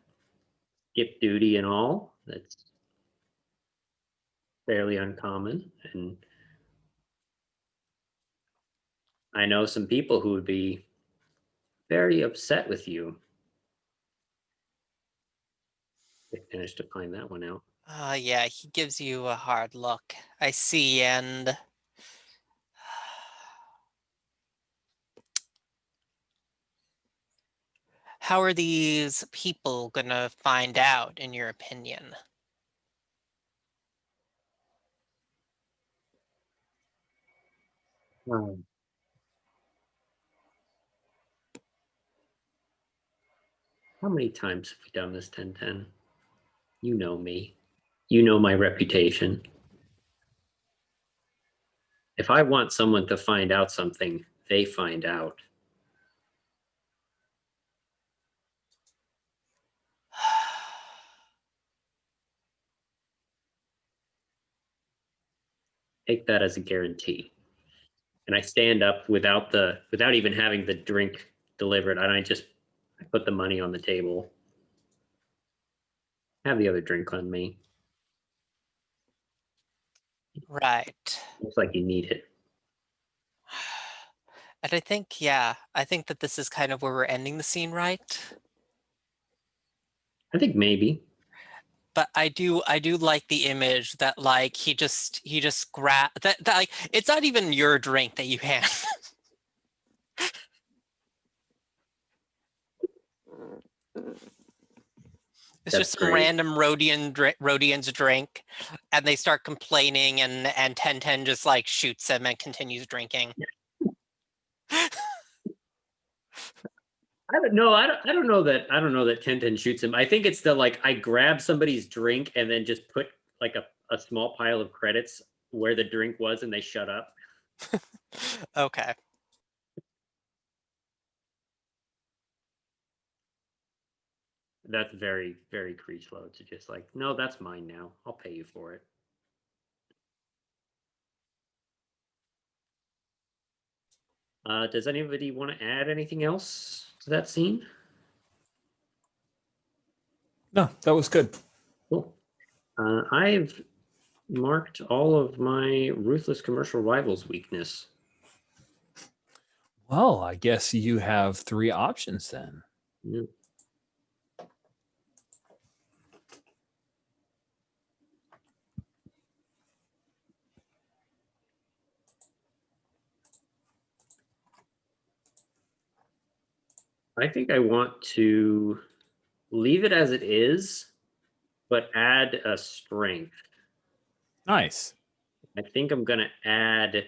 skip duty and all, that's fairly uncommon. And I know some people who would be very upset with you if they managed to find that one out. Yeah, he gives you a hard look. I see, and how are these people gonna find out, in your opinion? Um, how many times have we done this 1010? You know me. You know my reputation. If I want someone to find out something, they find out. Take that as a guarantee. And I stand up without even having the drink delivered, and I put the money on the table. Have the other drink on me. Right. Looks like you need it. And I think, yeah, I think that this is kind of where we're ending the scene, right? I think maybe. But I do like the image that like he just grab that like it's not even your drink that you hand. It's That's just some great. random Rhodian's drink, and they start complaining, and 1010 just like shoots him and continues drinking. I don't know. I don't know that 1010 shoots him. I think it's the like I grab somebody's drink and then just put like a small pile of credits where the drink was and they shut up. Okay. That's very, very Creechlow to just like, no, that's mine now. I'll pay you for it. Does anybody want to add anything else to that scene? No, that was good. Cool. I've marked all of my ruthless commercial rivals weakness. Well, I guess you have 3 options then. Yeah. I think I want to leave it as it is, but add a strength. Nice. I think I'm going to add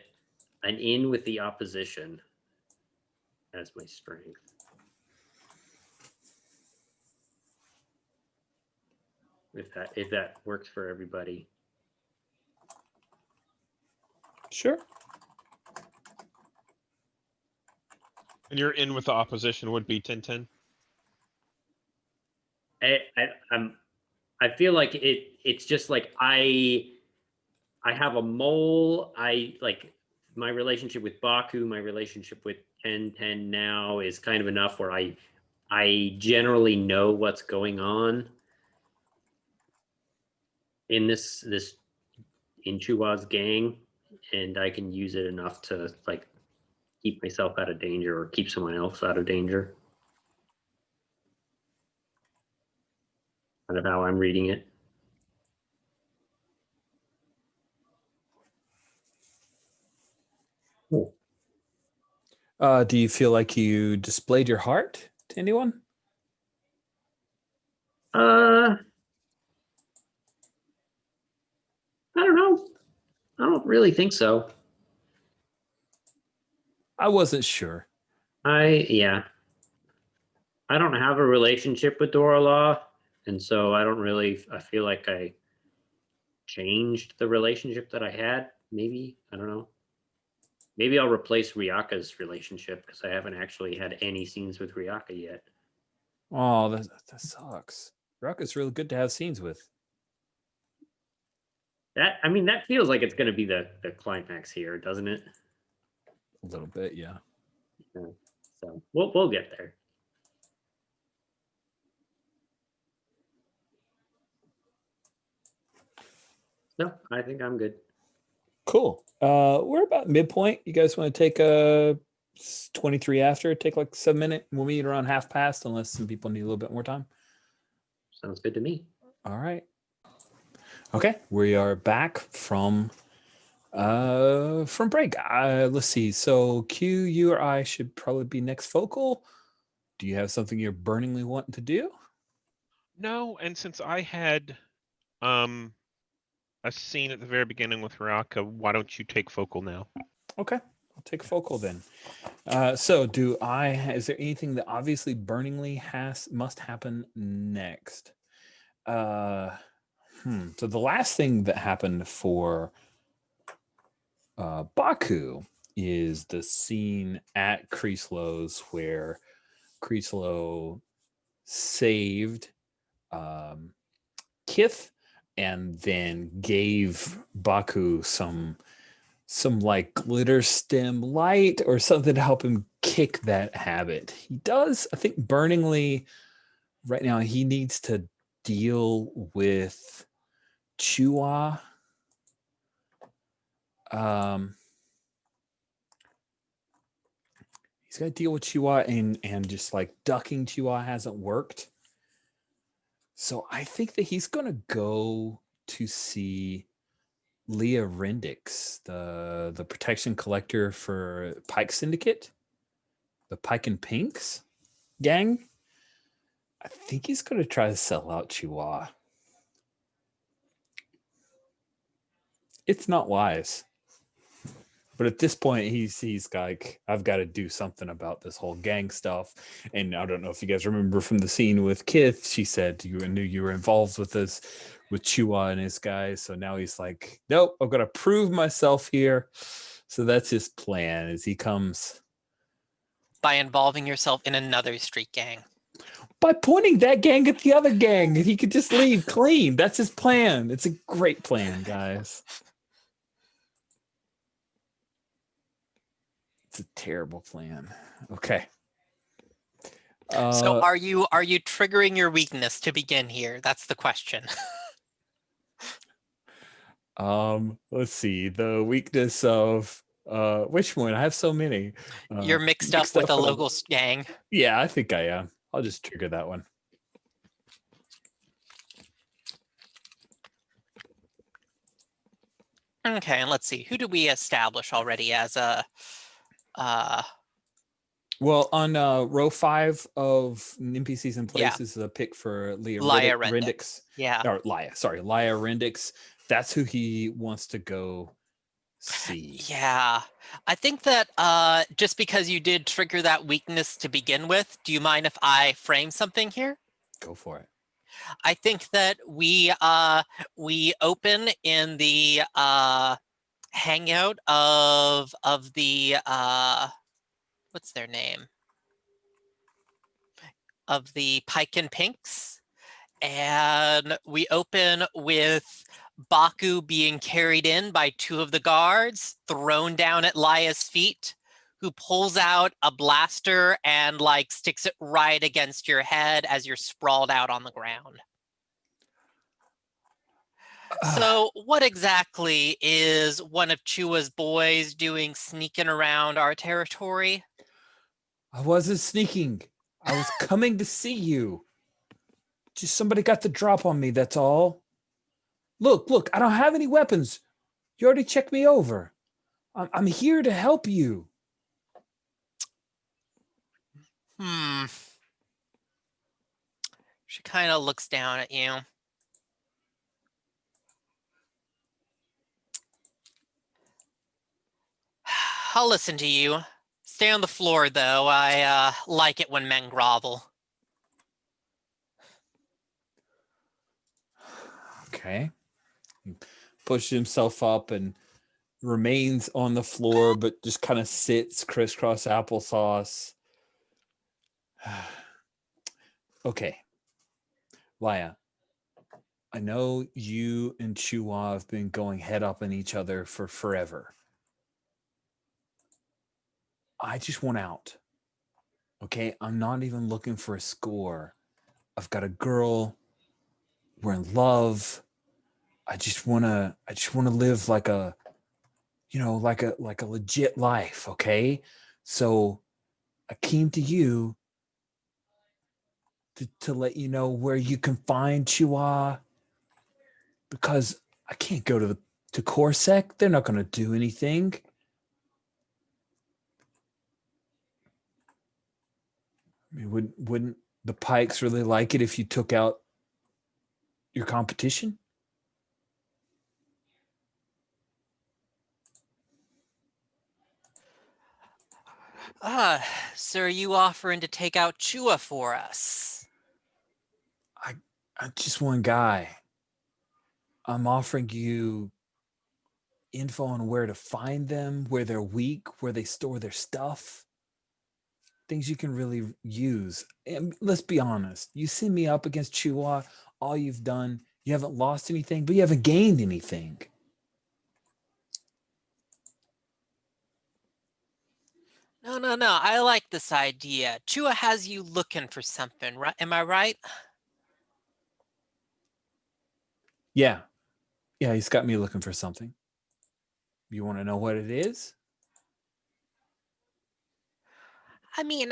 an in with the opposition as my strength. If that works for everybody. Sure. And you're in with the opposition would be 10-10. I feel like it's just like I have a mole. I like my relationship with Baku, my relationship with 10-10 now is kind of enough where I generally know what's going on in this in Chua's gang, and I can use it enough to like keep myself out of danger or keep someone else out of danger. Kind of how I'm reading it. Cool. Do you feel like you displayed your heart to anyone? I don't know. I don't really think so. I wasn't sure. Yeah. I don't have a relationship with Dora Law, and so I feel like I changed the relationship that I had. Maybe, I don't know. Maybe I'll replace Ryaka's relationship because I haven't actually had any scenes with Ryaka yet. Oh, that sucks. Rocket's really good to have scenes with. That feels like it's going to be the climax here, doesn't it? A little bit, yeah. So we'll get there. No, I think I'm good. Cool. We're about midpoint. You guys want to take a 23 after? Take like 7 minutes. We'll meet around half past unless some people need a little bit more time. Sounds good to me. All right. Okay, we are back from break. Let's see. So Q, you or I should probably be next focal. Do you have something you're burningly wanting to do? No, and since I had a scene at the very beginning with Raka, why don't you take focal now? Okay, I'll take focal then. So is there anything that obviously burningly must happen next? So the last thing that happened for Baku is the scene at Kreeslow's where Kreeslow saved Kith and then gave Baku some like glitter stem light or something to help him kick that habit. He does, I think, burningly right now. He needs to deal with Chua. He's got to deal with Chua, and just like ducking Chua hasn't worked. So I think that he's going to go to see Leah Rendix, the protection collector for Pike Syndicate, the Pike and Pinks gang. I think he's going to try to sell out Chua. It's not wise. But at this point, he's like, I've got to do something about this whole gang stuff. And I don't know if you guys remember from the scene with Kith, she said you knew you were involved with this, with Chua and his guys. So now he's like, nope, I've got to prove myself here. So that's his plan as he comes. By involving yourself in another street gang. By pointing that gang at the other gang, and he could just leave clean. That's his plan. It's a great plan, guys. It's a terrible plan. Okay. So are you triggering your weakness to begin here? That's the question. Let's see. The weakness of which one? I have so many. You're mixed up with a local gang. Yeah, I think I am. I'll just trigger that one. Okay, and let's see. Who do we establish already as a well, on row 5 of NPCs and places, the pick for Leah Rendix. Yeah. Or Leia Rendix. That's who he wants to go see. Yeah. I think that just because you did trigger that weakness to begin with, do you mind if I frame something here? Go for it. I think that we open in the hangout of the what's their name? of the Pike and Pinks. And we open with Baku being carried in by two of the guards, thrown down at Laya's feet, who pulls out a blaster and like sticks it right against your head as you're sprawled out on the ground. So what exactly is one of Chua's boys doing sneaking around our territory? I wasn't sneaking. I was coming to see you. Just somebody got the drop on me, that's all. Look, I don't have any weapons. You already checked me over. I'm here to help you. She kind of looks down at you. I'll listen to you. Stay on the floor, though. I like it when men grovel. Okay. He pushes himself up and remains on the floor, but just kind of sits crisscross applesauce. Okay. Laya, I know you and Chua have been going head up on each other for forever. I just want out. Okay, I'm not even looking for a score. I've got a girl. We're in love. I just wanna live like a, like a legit life. Okay, so I came to you to let you know where you can find Chua, because I can't go to Corsac. They're not gonna do anything. I mean, wouldn't the Pikes really like it if you took out your competition? So are you offering to take out Chua for us? I'm just one guy. I'm offering you info on where to find them, where they're weak, where they store their stuff. Things you can really use. And let's be honest. You send me up against Chua, all you've done, you haven't lost anything, but you haven't gained anything. No. I like this idea. Chua has you looking for something, right? Am I right? Yeah, he's got me looking for something. You want to know what it is? I mean,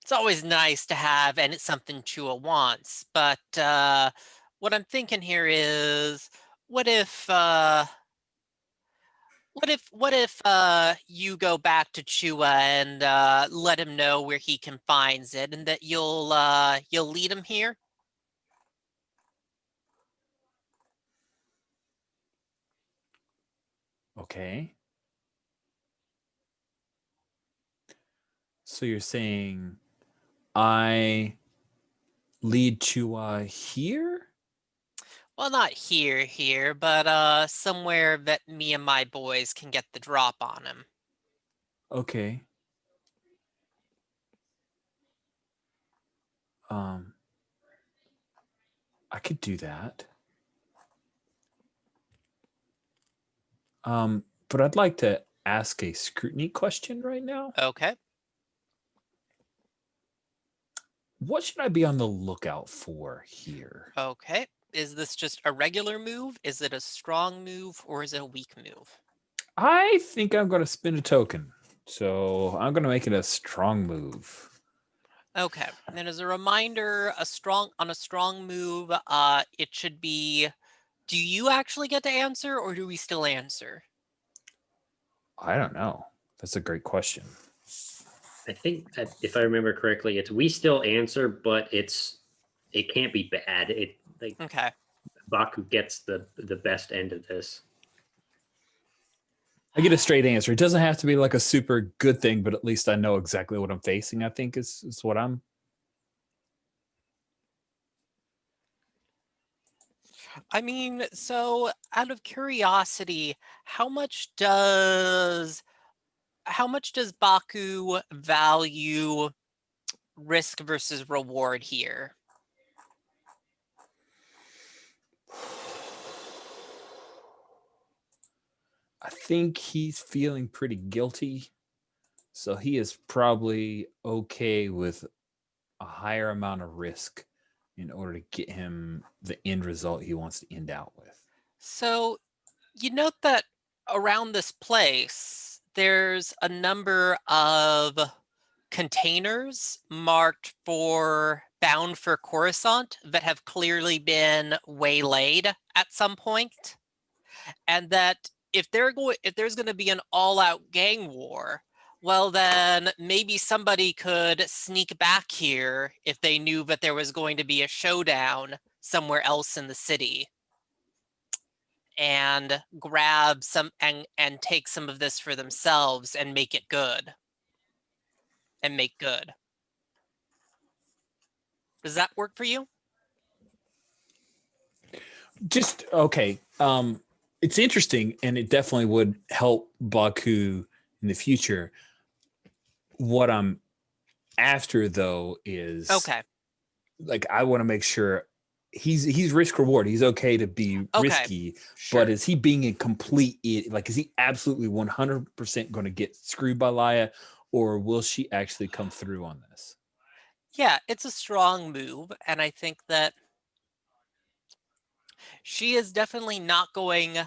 it's always nice to have, and it's something Chua wants. But what I'm thinking here is, what if you go back to Chua and let him know where he can find it, and that you'll lead him here? Okay. So you're saying I lead Chua here? Well, not here, but somewhere that me and my boys can get the drop on him. Okay. I could do that. But I'd like to ask a scrutiny question right now. Okay. What should I be on the lookout for here? Okay. Is this just a regular move? Is it a strong move, or is it a weak move? I think I'm going to spin a token. So I'm going to make it a strong move. Okay. And as a reminder, on a strong move, it should be, do you actually get to answer, or do we still answer? I don't know. That's a great question. I think that if I remember correctly, it's we still answer, but it can't be bad. Okay. Baku gets the best end of this. I get a straight answer. It doesn't have to be like a super good thing, but at least I know exactly what I'm facing, I think is what I'm. I mean, so out of curiosity, how much does Baku value risk versus reward here? I think he's feeling pretty guilty, so he is probably okay with a higher amount of risk in order to get him the end result he wants to end out with. So you note that around this place, there's a number of containers marked for bound for Coruscant that have clearly been waylaid at some point, and that if there's going to be an all-out gang war, well, then maybe somebody could sneak back here if they knew that there was going to be a showdown somewhere else in the city, and grab some and take some of this for themselves and make it good. And make good. Does that work for you? Just okay. It's interesting, and it definitely would help Baku in the future. What I'm after, though, is Okay. like I want to make sure he's risk reward. He's okay to be Okay. risky, Sure. but is he being a complete idiot? Like, is he absolutely 100% going to get screwed by Laia, or will she actually come through on this? Yeah, it's a strong move, and I think that she is definitely not going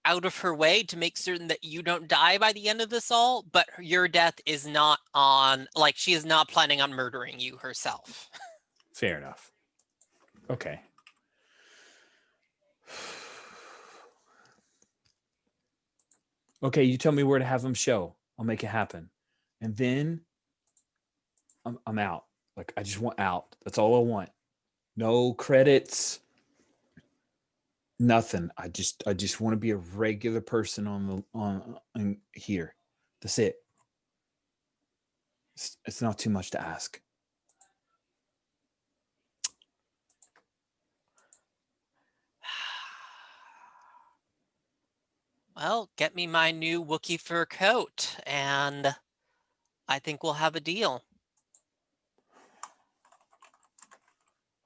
out of her way to make certain that you don't die by the end of this all, but your death is not on, like, she is not planning on murdering you herself. Fair enough. Okay. Okay, you tell me where to have him show. I'll make it happen. And then I'm out. Like, I just want out. That's all I want. No credits. Nothing. I just want to be a regular person on here. That's it. It's not too much to ask. Well, get me my new Wookiee fur coat, and I think we'll have a deal.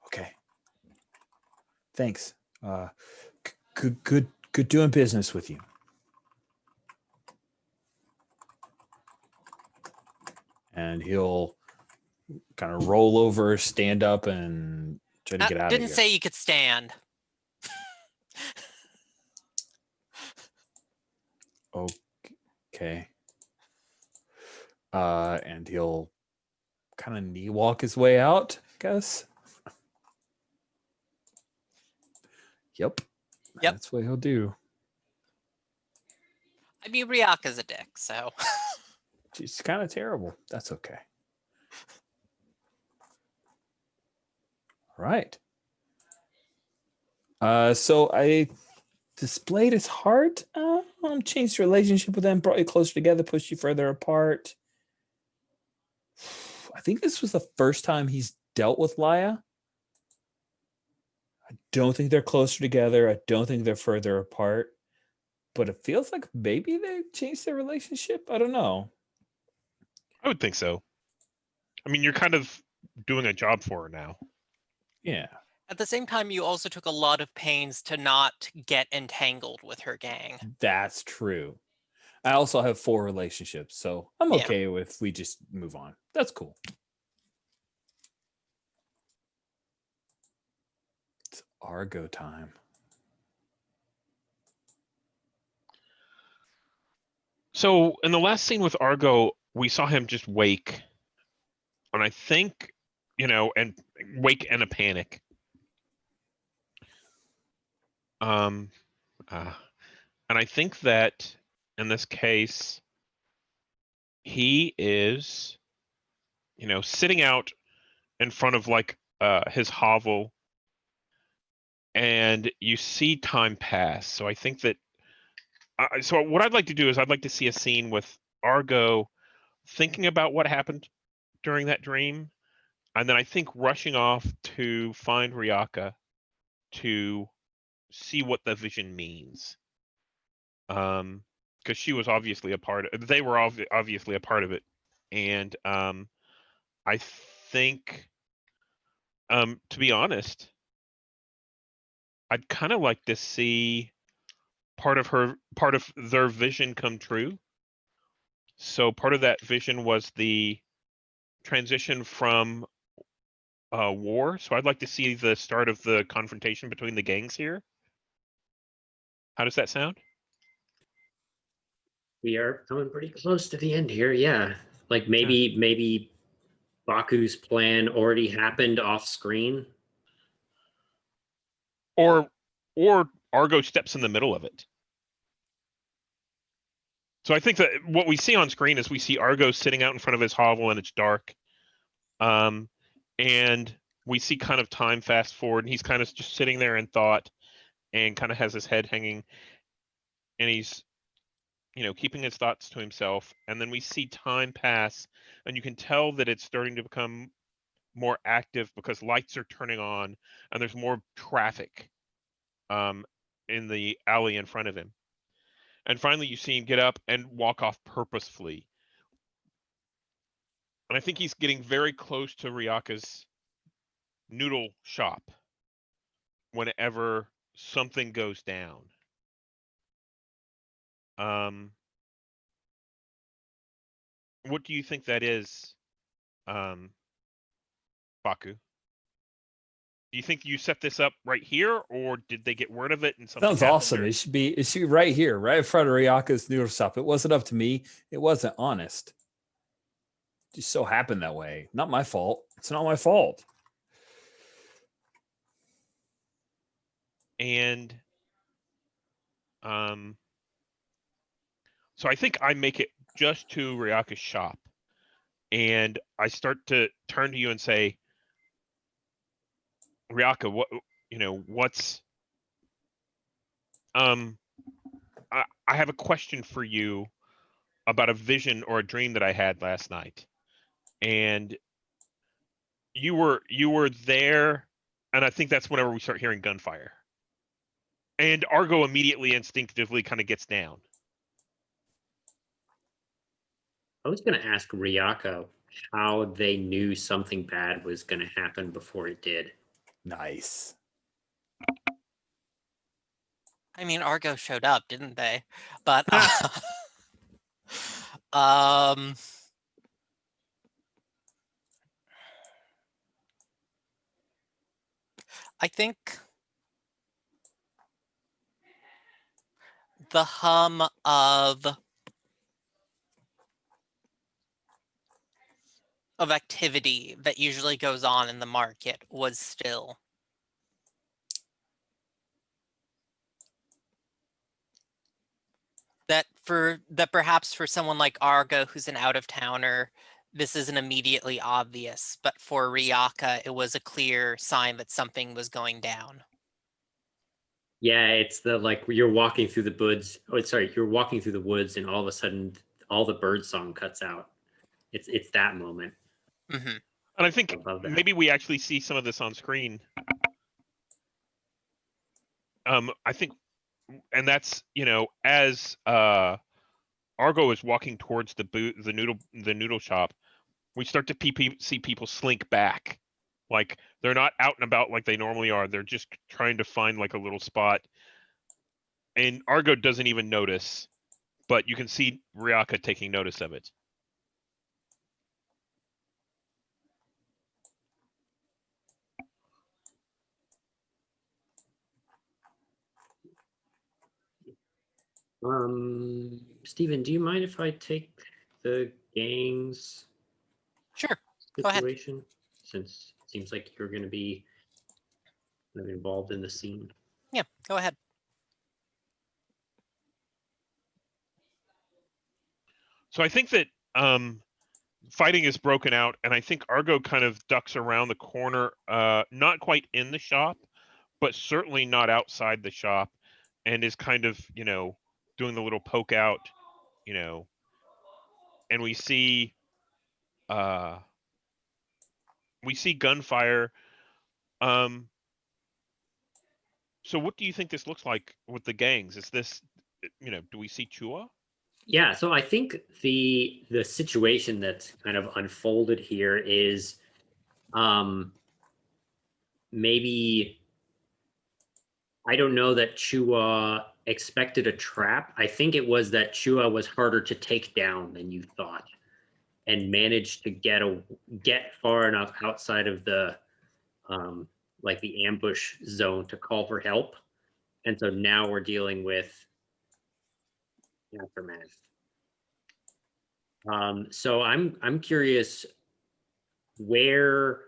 Okay. Thanks. Good doing business with you. And he'll kind of roll over, stand up, and try to get out of here. Didn't say you could stand. Okay. And he'll kind of knee walk his way out, I guess. Yep. That's what he'll do. I mean, Ryaka's a dick, so. She's kind of terrible. That's okay. All right. So I displayed his heart. Changed your relationship with them, brought you closer together, pushed you further apart. I think this was the first time he's dealt with Laia. I don't think they're closer together. I don't think they're further apart. But it feels like maybe they changed their relationship. I don't know. I would think so. I mean, you're kind of doing a job for her now. Yeah. At the same time, you also took a lot of pains to not get entangled with her gang. That's true. I also have 4 relationships, so I'm okay if we just move on. That's cool. It's Argo time. So in the last scene with Argo, we saw him just wake. And I think, and wake in a panic. And I think that in this case, he is, sitting out in front of like his hovel, and you see time pass. So I think that. So what I'd like to do is I'd like to see a scene with Argo thinking about what happened during that dream, and then I think rushing off to find Ryaka to see what the vision means. Because she was obviously a part of. They were obviously a part of it, and I think, to be honest, I'd kind of like to see part of their vision come true. So part of that vision was the transition from war. So I'd like to see the start of the confrontation between the gangs here. How does that sound? We are coming pretty close to the end here. Yeah, like maybe Baku's plan already happened off screen. Or Argo steps in the middle of it. So I think that what we see on screen is we see Argo sitting out in front of his hovel and it's dark. And we see kind of time fast forward and he's kind of just sitting there in thought and kind of has his head hanging and he's, keeping his thoughts to himself. And then we see time pass and you can tell that it's starting to become more active because lights are turning on and there's more traffic in the alley in front of him. And finally, you see him get up and walk off purposefully. And I think he's getting very close to Ryaka's noodle shop whenever something goes down. What do you think that is, Baku? Do you think you set this up right here, or did they get word of it and something Sounds happened, awesome. or- It should be right here, right in front of Ryaka's noodle shop. It wasn't up to me. It wasn't honest. It just so happened that way. Not my fault. It's not my fault. And so I think I make it just to Ryaka's shop. And I start to turn to you and say, Ryaka, what's I have a question for you about a vision or a dream that I had last night. And you were there, and I think that's whenever we start hearing gunfire. And Argo immediately instinctively kind of gets down. I was going to ask Ryako how they knew something bad was going to happen before it did. Nice. I mean, Argo showed up, didn't they? But I think the hum of activity that usually goes on in the market was still. That perhaps for someone like Argo, who's an out-of-towner, this isn't immediately obvious, but for Ryaka, it was a clear sign that something was going down. Yeah, it's the like you're walking through the woods. Oh, sorry, you're walking through the woods, and all of a sudden, all the bird song cuts out. It's that moment. Mm-hmm. And I think I love that. maybe we actually see some of this on screen. I think, and that's as Argo is walking towards the noodle shop, we start to see people slink back, like they're not out and about like they normally are. They're just trying to find like a little spot, and Argo doesn't even notice, but you can see Ryaka taking notice of it. Steven, do you mind if I take the gangs Sure. Go ahead. situation? Since it seems like you're going to be kind of involved in the scene. Yeah, go ahead. So I think that fighting is broken out, and I think Argo kind of ducks around the corner, not quite in the shop, but certainly not outside the shop, and is kind of doing the little poke out, and we see gunfire. So what do you think this looks like with the gangs? Is this, do we see Chua? Yeah, so I think the situation that's kind of unfolded here is maybe I don't know that Chua expected a trap. I think it was that Chua was harder to take down than you thought and managed to get far enough outside of the like the ambush zone to call for help. And so now we're dealing with aftermath. So I'm curious where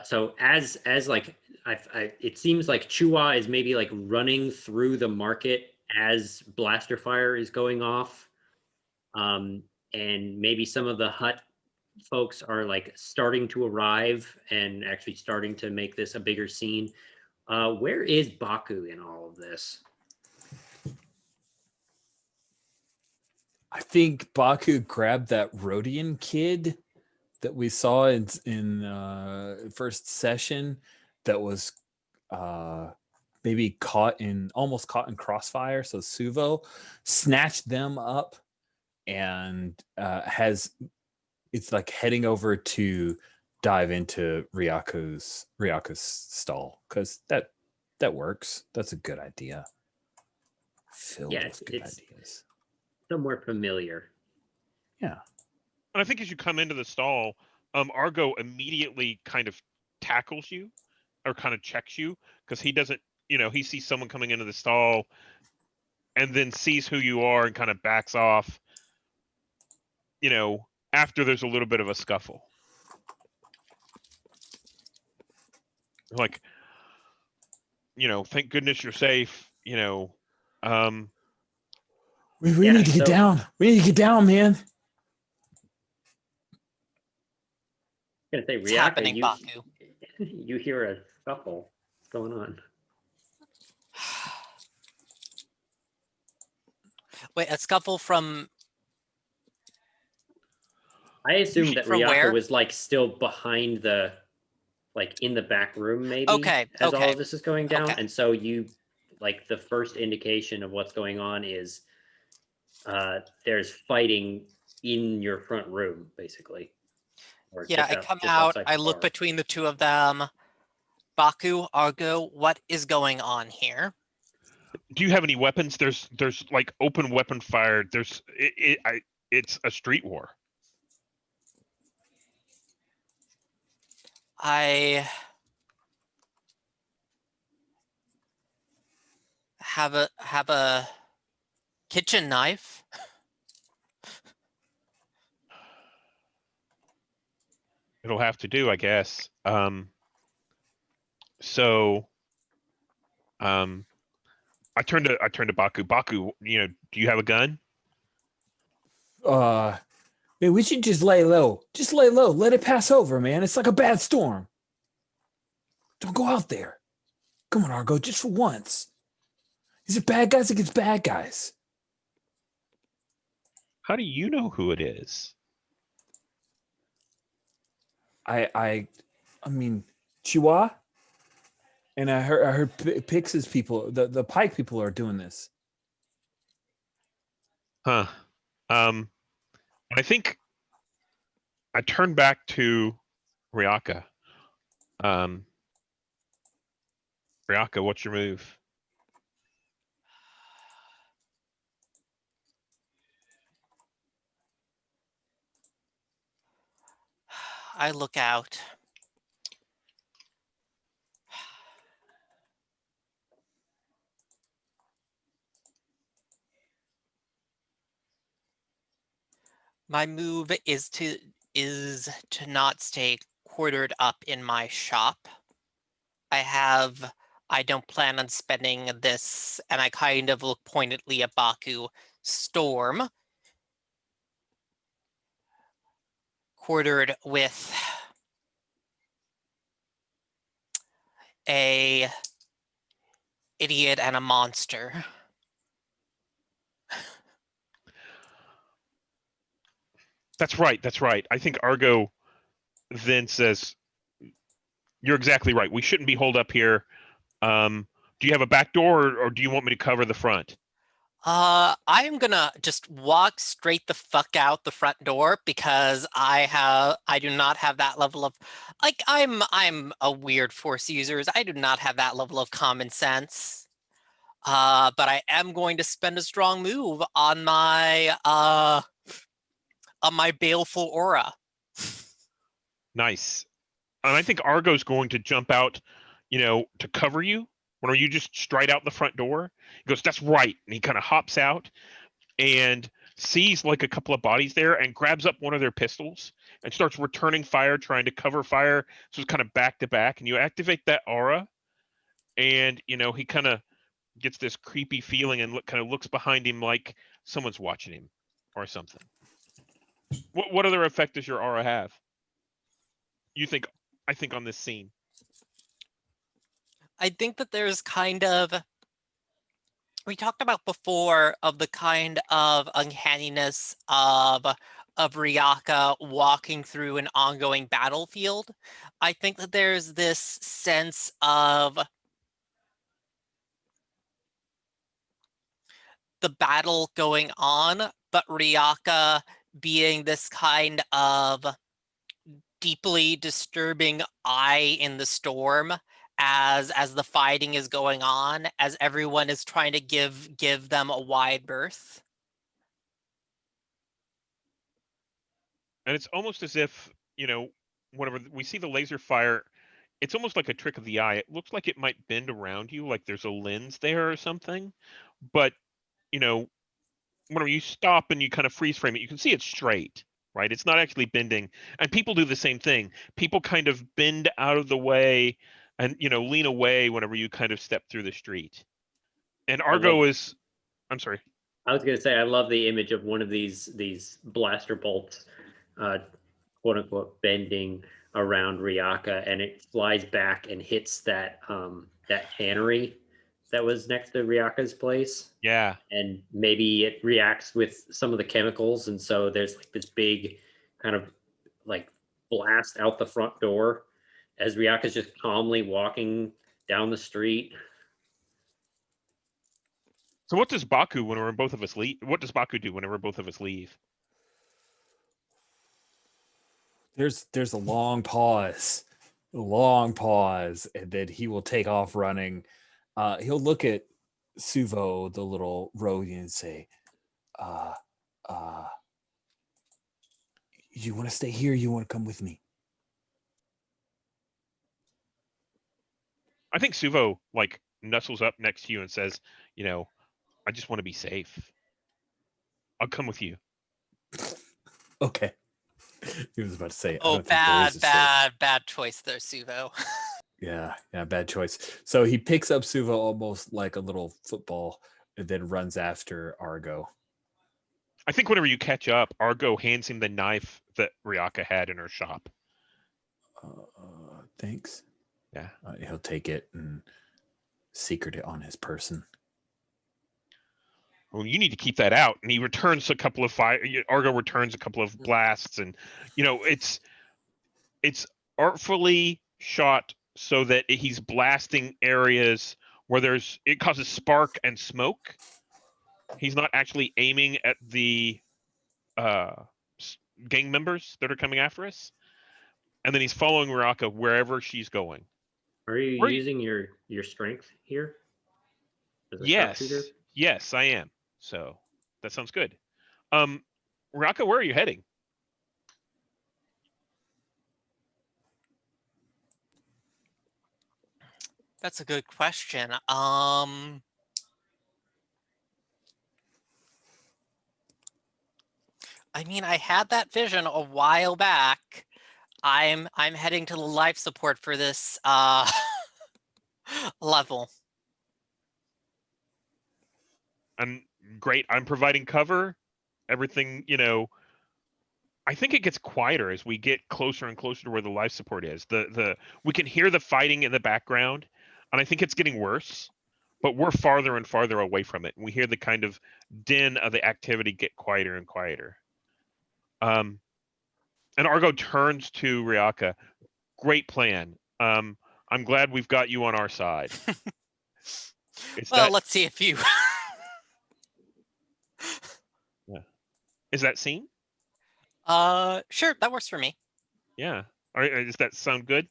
so as like it seems like Chua is maybe like running through the market as blaster fire is going off. And maybe some of the hut folks are like starting to arrive and actually starting to make this a bigger scene. Where is Baku in all of this? I think Baku grabbed that Rhodian kid that we saw in first session that was maybe almost caught in crossfire. So Suvo snatched them up and it's like heading over to dive into Ryaku's stall because that works. That's a good idea. Filled with good ideas. Somewhere familiar. Yeah. And I think as you come into the stall, Argo immediately kind of tackles you or kind of checks you because he doesn't, he sees someone coming into the stall and then sees who you are and kind of backs off, after there's a little bit of a scuffle. Like, thank goodness you're safe, We need to get down. We need to get down, man. I'm gonna say, It's Ryaka, happening, Baku. you hear a scuffle. What's going on? Wait, a scuffle from... I assumed that From Ryaka where? was like still behind the, like in the back room, maybe. Okay, as okay. all of this is going down, Okay. and so you, like, the first indication of what's going on is there's fighting in your front room, basically. Or Yeah, I come out, I look between the two of them. Baku, Argo, what is going on here? Do you have any weapons? There's like open weapon fire. It's a street war. I have a kitchen knife. It'll have to do, I guess. So I turned to Baku. Baku, do you have a gun? Man, we should just lay low. Just lay low. Let it pass over, man. It's like a bad storm. Don't go out there. Come on, Argo, just for once. These are bad guys against bad guys. How do you know who it is? I mean, Chihuahua, and I heard Pix's people, the Pike people are doing this. Huh. I think I turned back to Ryaka. Ryaka, what's your move? I look out. My move is to not stay quartered up in my shop. I don't plan on spending this, and I kind of look pointedly at Baku, storm, quartered with a idiot and a monster. That's right. That's right. I think Argo then says, "You're exactly right. We shouldn't be holed up here. Do you have a back door, or do you want me to cover the front?" I'm gonna just walk straight the fuck out the front door because I do not have that level of, like, I'm a weird force user. I do not have that level of common sense. But I am going to spend a strong move on my baleful aura. Nice. And I think Argo's going to jump out, to cover you. When you just stride out the front door, he goes, "That's right," and he kind of hops out and sees like a couple of bodies there and grabs up one of their pistols and starts returning fire, trying to cover fire. So it's kind of back to back, and you activate that aura, and he kind of gets this creepy feeling and kind of looks behind him like someone's watching him or something. What other effect does your aura have? I think on this scene. I think that there's kind of, we talked about before, of the kind of uncanniness of Ryaka walking through an ongoing battlefield. I think that there's this sense of the battle going on, but Ryaka being this kind of deeply disturbing eye in the storm as the fighting is going on, as everyone is trying to give them a wide berth. And it's almost as if, whenever we see the laser fire, it's almost like a trick of the eye. It looks like it might bend around you, like there's a lens there or something. But, whenever you stop and you kind of freeze frame it, you can see it's straight, right? It's not actually bending. And people do the same thing. People kind of bend out of the way and, lean away whenever you kind of step through the street. And Argo is, I'm sorry. I was going to say, I love the image of one of these blaster bolts, quote unquote, bending around Ryaka, and it flies back and hits that tannery that was next to Ryaka's place. Yeah. And maybe it reacts with some of the chemicals, and so there's like this big kind of like blast out the front door as Ryaka's just calmly walking down the street. So what does Baku whenever both of us leave? What does Baku do whenever both of us leave? There's a long pause, and then he will take off running. He'll look at Suvo, the little rogue, and say, you want to stay here? You want to come with me? I think Suvo like nuzzles up next to you and says, I just want to be safe. I'll come with you. Okay. He was about to say, oh, bad choice there, Suvo. Yeah, bad choice. So he picks up Suvo almost like a little football and then runs after Argo. I think whenever you catch up, Argo hands him the knife that Ryaka had in her shop. Thanks. Yeah. He'll take it and secret it on his person. Well, you need to keep that out. And he returns a couple of Argo returns a couple of blasts, and it's artfully shot so that he's blasting areas where it causes spark and smoke. He's not actually aiming at the gang members that are coming after us. And then he's following Ryaka wherever she's going. Are you using your strength here? Yes, I am. So that sounds good. Ryaka, where are you heading? That's a good question. I mean, I had that vision a while back. I'm heading to the life support for this level. And great, I'm providing cover. Everything, I think it gets quieter as we get closer and closer to where the life support is. We can hear the fighting in the background, and I think it's getting worse, but we're farther and farther away from it. And we hear the kind of din of the activity get quieter and quieter. And Argo turns to Ryaka. Great plan. I'm glad we've got you on our side. Well, let's see if you Is that scene? Sure, that works for me. Yeah. All right, does that sound good?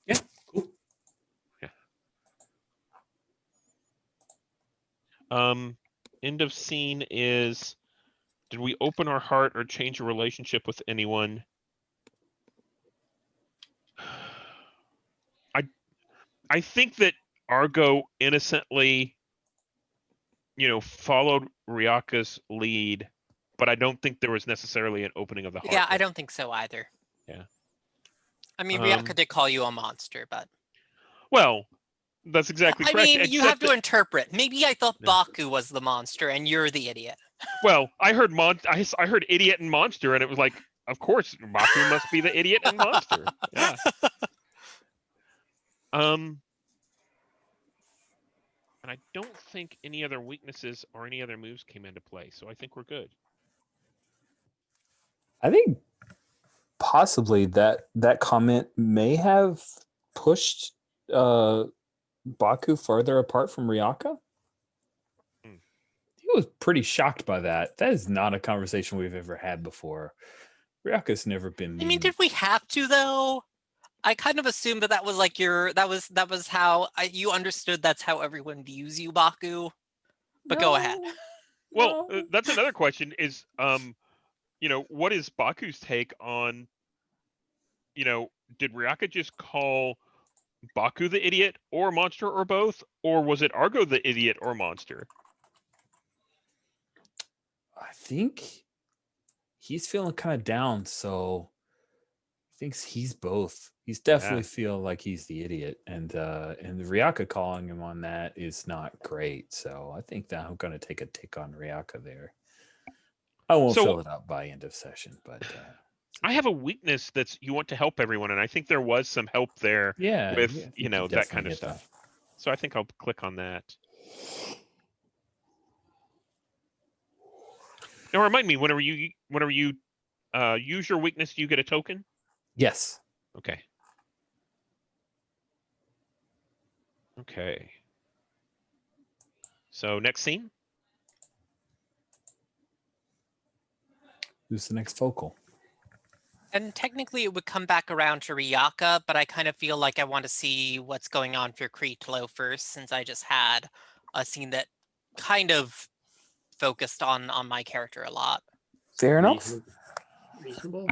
Yeah, cool. End of scene is, did we open our heart or change a relationship with anyone? I think that Argo innocently, followed Ryaka's lead, but I don't think there was necessarily an opening of the heart. Yeah, I there. don't think so either. Yeah. I mean, Ryaka did call you a monster, but Well, that's exactly I correct. mean, you have except to that- interpret. Maybe I thought No. Baku was the monster and you're the idiot. Well, I heard I heard idiot and monster, and it was like, of course, Baku must be the idiot and monster. Yeah. And I don't think any other weaknesses or any other moves came into play, so I think we're good. I think possibly that comment may have pushed Baku further apart from Ryaka. Hmm. He was pretty shocked by that. That is not a conversation we've ever had before. Ryaka's never been mean. I mean, did we have to though? I kind of assumed that was like that was how you understood. That's how everyone views you, Baku. But go ahead. Well, No. that's another question is, what is Baku's take on, did Ryaka just call Baku the idiot or monster or both? Or was it Argo the idiot or monster? I think he's feeling kind of down, so he thinks he's both. He's definitely feel like he's the idiot, and Ryaka calling him on that is not great. So I think that I'm going to take a tick on Ryaka there. I won't So- fill it up by end of session, but I have a weakness that's you want to help everyone, and I think there was some help there yeah, with, I think you that definitely kind of hit stuff. So I think I'll click on that. Now remind me, whenever you use your weakness, you get a token? Yes. Okay. Okay. So next scene? Who's the next focal? And technically, it would come back around to Ryaka, but I kind of feel like I want to see what's going on for Kreetlo first, since I just had a scene that kind of focused on my character a lot. Fair enough. Reasonable.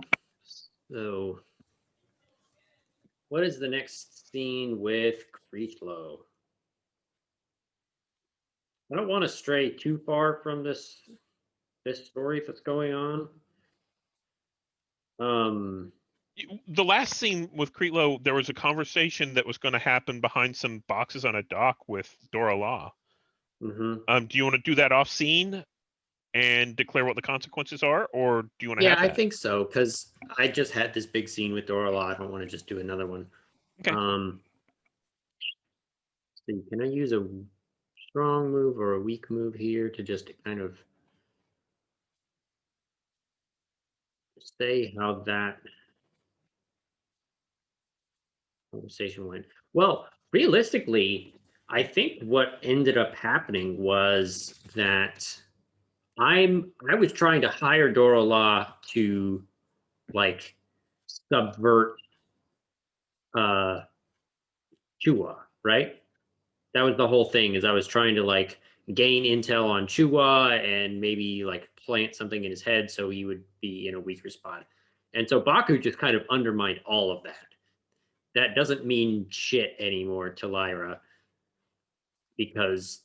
So, what is the next scene with Kreetlo? I don't want to stray too far from this story that's going on. The last scene with Kreetlo, there was a conversation that was going to happen behind some boxes on a dock with Dora Law. Mm-hmm. Do you want to do that off scene and declare what the consequences are, or do you want to Yeah, have I that? think so, because I just had this big scene with Dora Law. I don't want to just do another one. Okay. So can I use a strong move or a weak move here to just kind of say how that conversation went? Well, realistically, I think what ended up happening was that I was trying to hire Dora Law to like subvert Chua, right? That was the whole thing, is I was trying to like gain intel on Chua and maybe like plant something in his head so he would be in a weaker spot. And so Baku just kind of undermined all of that. That doesn't mean shit anymore to Lyra, because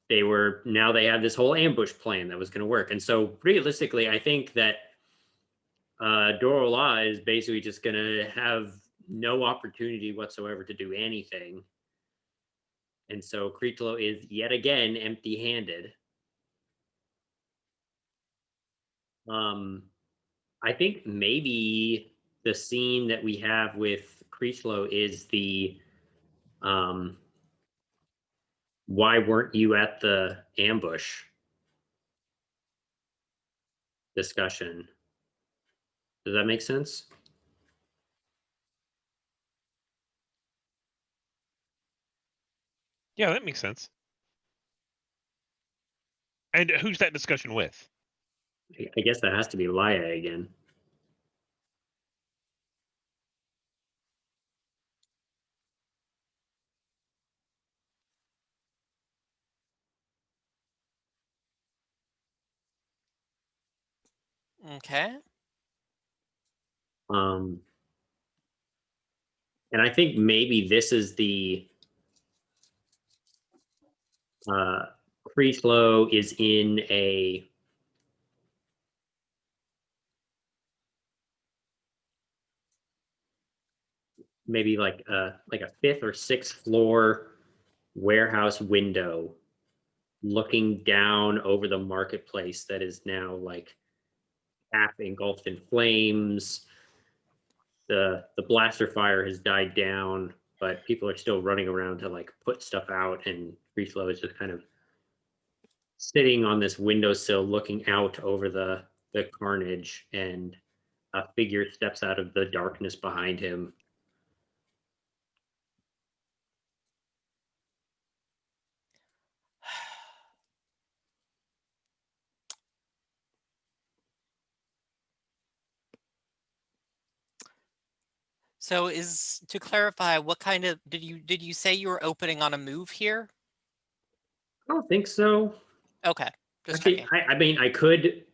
they had this whole ambush plan that was going to work. And so realistically, I think that Dora Law is basically just going to have no opportunity whatsoever to do anything. And so Kreetlo is yet again empty-handed. I think maybe the scene that we have with Kreetlo is the why weren't you at the ambush discussion? Does that make sense? Yeah, that makes sense. And who's that discussion with? I guess that has to be Laya again. Okay. And I think maybe this is the Creeflow is in a maybe like a 5th or 6th floor warehouse window looking down over the marketplace that is now like half engulfed in flames. The blaster fire has died down, but people are still running around to like put stuff out, and Creeflow is just kind of sitting on this windowsill looking out over the carnage, and a figure steps out of the darkness behind him. So to clarify, what kind of did you say you were opening on a move here? I don't think so. Okay, just Actually, checking. I mean, I could.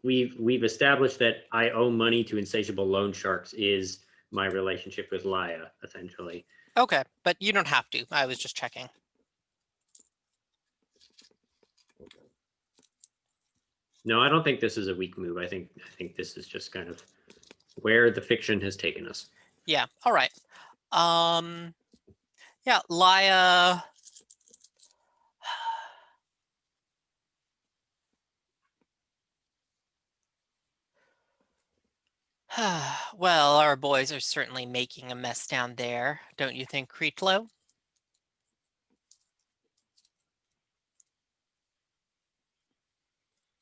We've established that I owe money to insatiable loan sharks is my relationship with Laya, essentially. Okay, but you don't have to. I was just checking. No, I don't think this is a weak move. I think this is just kind of where the fiction has taken us. Yeah. All right. Yeah, Laya. Well, our boys are certainly making a mess down there, don't you think, Creetlow?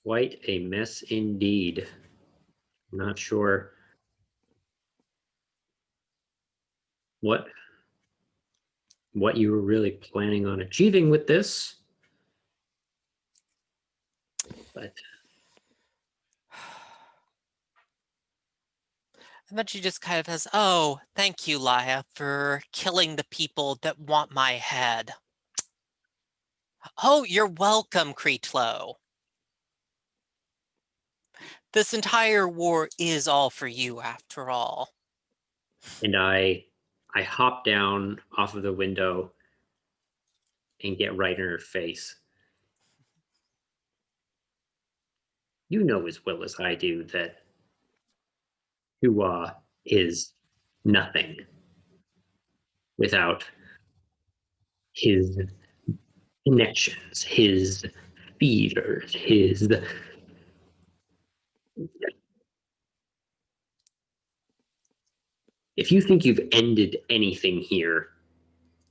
Quite a mess indeed. I'm not sure what you were really planning on achieving with this, but And then she just kind of says, "Oh, thank you, Laya, for killing the people that want my head." Oh, you're welcome, Creetlow. This entire war is all for you, after all. and I hop down off of the window and get right in her face. You know as well as I do that Hua is nothing without his connections, his feeders, his. If you think you've ended anything here,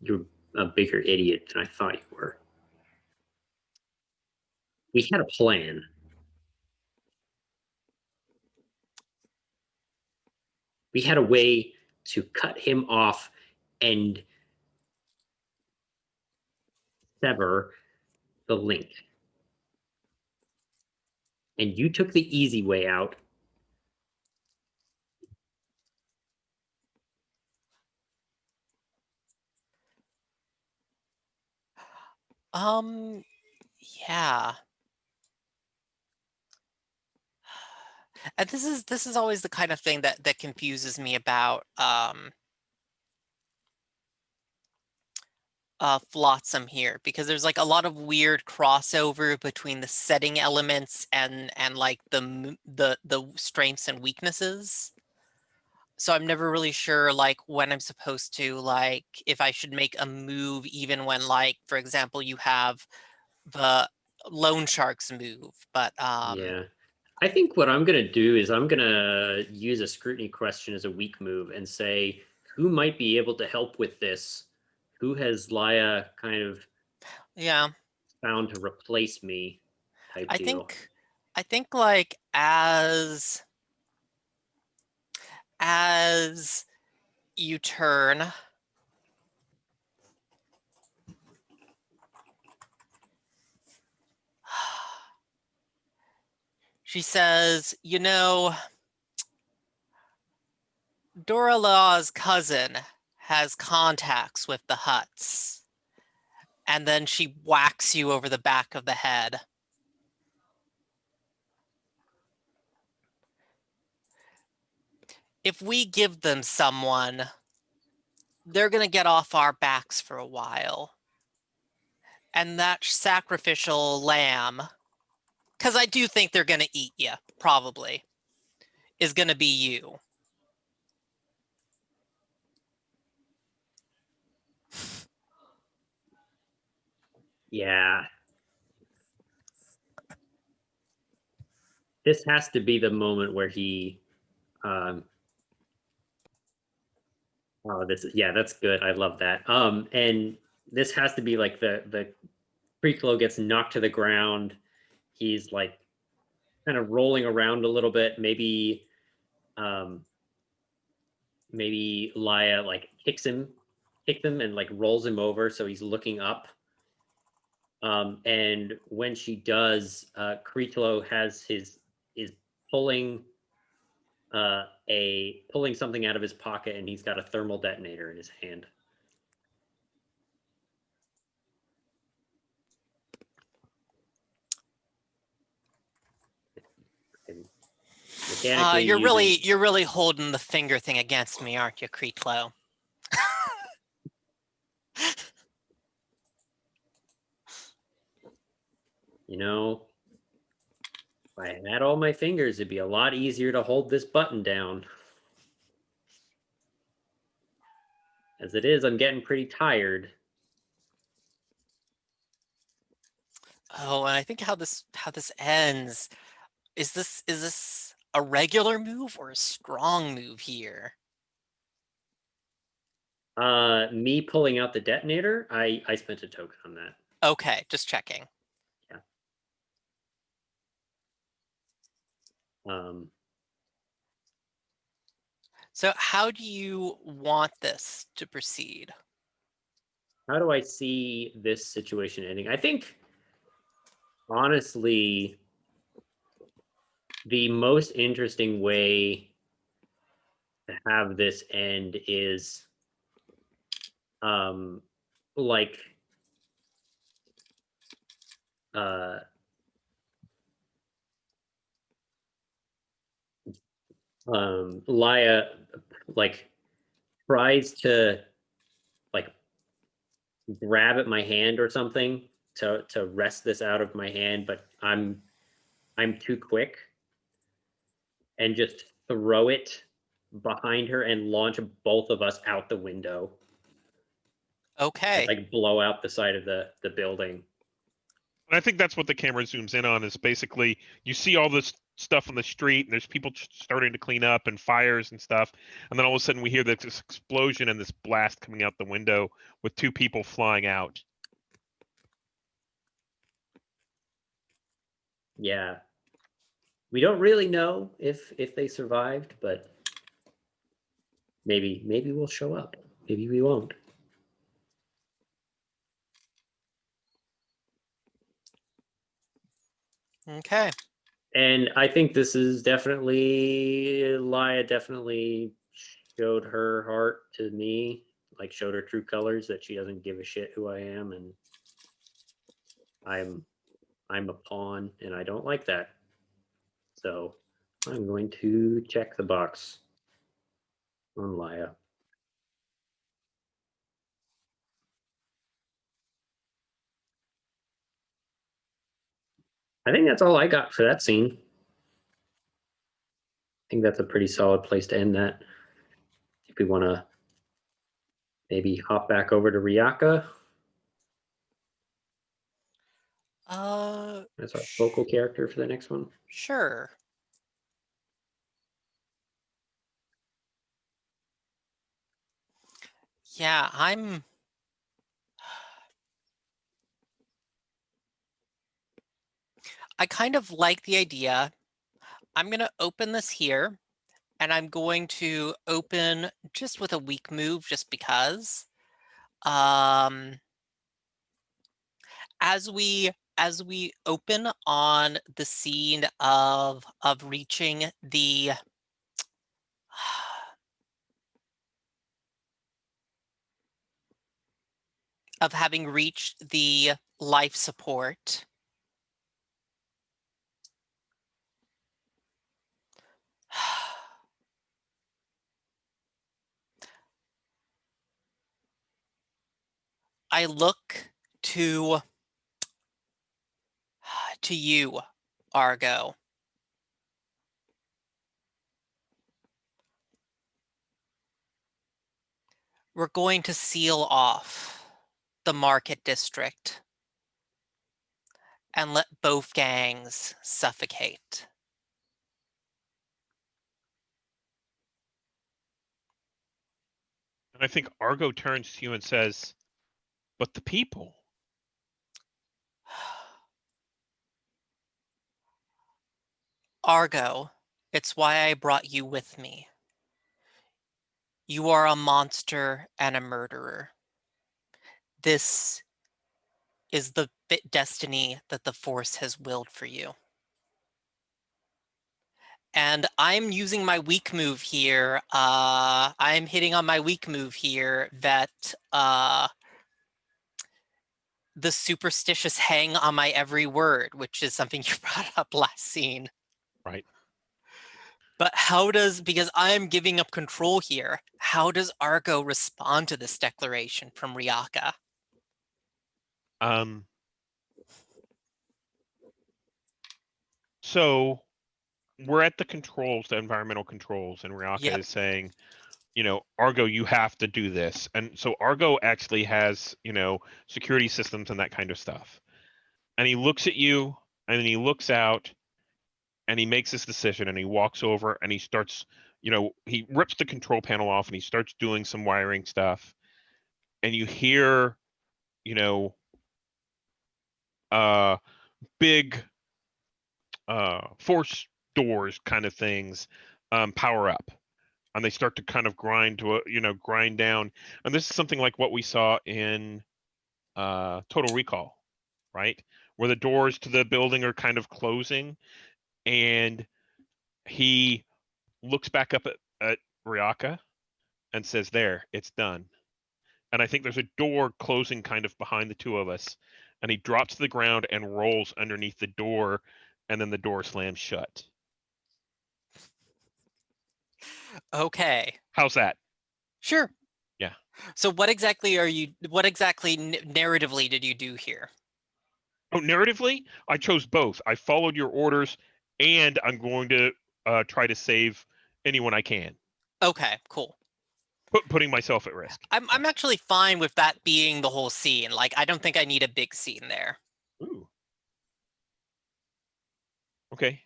you're a bigger idiot than I thought you were. We had a plan. We had a way to cut him off and sever the link. And you took the easy way out. Yeah. And this is always the kind of thing that confuses me about Flotsam here, because there's like a lot of weird crossover between the setting elements and like the strengths and weaknesses. So I'm never really sure like when I'm supposed to, like, if I should make a move even when, like, for example, you have the loan sharks move, but Yeah. I think what I'm going to do is I'm going to use a scrutiny question as a weak move and say, who might be able to help with this? Who has Laya kind of yeah, found to replace me type I deal? think like as you turn, She says, you know, Doralaw's cousin has contacts with the Hutts. And then she whacks you over the back of the head. If we give them someone, they're going to get off our backs for a while. And that sacrificial lamb, because I do think they're going to eat you, probably, is going to be you. Yeah. This has to be the moment where he oh, this is, yeah, that's good. I love that. And this has to be like the Creeklow gets knocked to the ground. He's like kind of rolling around a little bit. Maybe maybe Laia like kicks him and like rolls him over so he's looking up. And when she does, Creeklow has is pulling pulling something out of his pocket, and he's got a thermal detonator in his hand. You're really holding the finger thing against me, aren't you, Creeklow? You know, if I had all my fingers, it'd be a lot easier to hold this button down. As it is, I'm getting pretty tired. Oh, and I think how this ends, is this a regular move or a strong move here? Me pulling out the detonator, I spent a token on that. Okay, just checking. Yeah. So how do you want this to proceed? How do I see this situation ending? I think, honestly, the most interesting way to have this end is like Laia like tries to like grab at my hand or something to wrest this out of my hand, but I'm too quick, and just throw it behind her and launch both of us out the window. Okay. Like blow out the side of the building. And I think that's what the camera zooms in on, is basically you see all this stuff on the street and there's people starting to clean up and fires and stuff. And then all of a sudden we hear this explosion and this blast coming out the window with two people flying out. Yeah. We don't really know if they survived, but maybe we'll show up. Maybe we won't. Okay. And I think this is definitely, Laia definitely showed her heart to me, like showed her true colors, that she doesn't give a shit who I am, and I'm a pawn, and I don't like that. So I'm going to check the box on Laia. I think that's all I got for that scene. I think that's a pretty solid place to end that. If we want to maybe hop back over to Ryaka. That's our focal character for the next one. Sure. Yeah, I kind of like the idea. I'm going to open this here, and I'm going to open just with a weak move just because. As we as we open on the scene of reaching the of having reached the life support, I look to you, Argo. We're going to seal off the market district and let both gangs suffocate. And I think Argo turns to you and says, "But the people." Argo, it's why I brought you with me. You are a monster and a murderer. This is the destiny that the Force has willed for you. And I'm using my weak move here. I'm hitting on my weak move here that the superstitious hang on my every word, which is something you brought up last scene. Right. But how does, because I'm giving up control here, how does Argo respond to this declaration from Ryaka? So we're at the controls, the environmental controls, and Ryaka Yep. is saying, Argo, you have to do this. And so Argo actually has, security systems and that kind of stuff. And he looks at you, and then he looks out, and he makes this decision, and he walks over, and he starts, he rips the control panel off, and he starts doing some wiring stuff. And you hear, big force doors kind of things power up, and they start to kind of grind down. And this is something like what we saw in Total Recall, right, where the doors to the building are kind of closing, and he looks back up at Ryaka and says, "There, it's done." And I think there's a door closing kind of behind the two of us, and he drops to the ground and rolls underneath the door, and then the door slams shut. Okay. How's that? Sure. Yeah. So what exactly narratively did you do here? Oh, narratively, I chose both. I followed your orders, and I'm going to try to save anyone I can. Okay, cool. Putting myself at risk. I'm actually fine with that being the whole scene. Like, I don't think I need a big scene there. Ooh. Okay.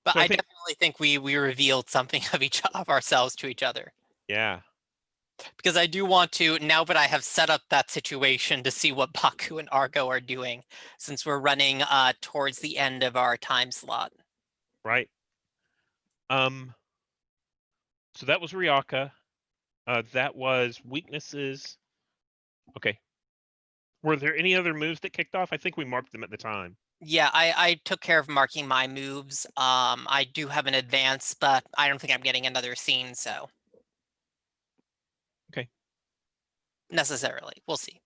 But So I definitely think we revealed something of ourselves to each other. Yeah. Because I do want to, now that I have set up that situation, to see what Baku and Argo are doing, since we're running towards the end of our time slot. Right. So that was Ryaka. That was weaknesses. Okay. Were there any other moves that kicked off? I think we marked them at the time. Yeah, I took care of marking my moves. I do have an advance, but I don't think I'm getting another scene, so. Okay. Necessarily. We'll see.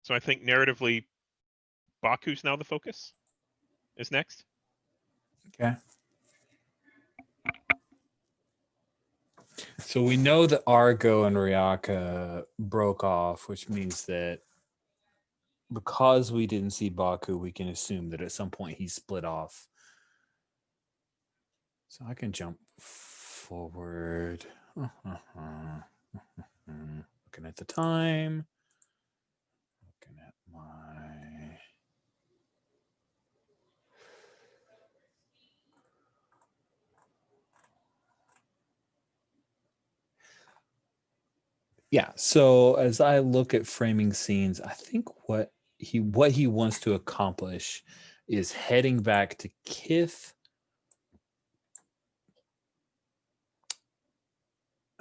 So I think narratively, Baku's now the focus. Is next. Okay. So we know that Argo and Ryaka broke off, which means that because we didn't see Baku, we can assume that at some point he split off. So I can jump forward. Looking at the time. Looking at my... Yeah, so as I look at framing scenes, I think what he wants to accomplish is heading back to Kith.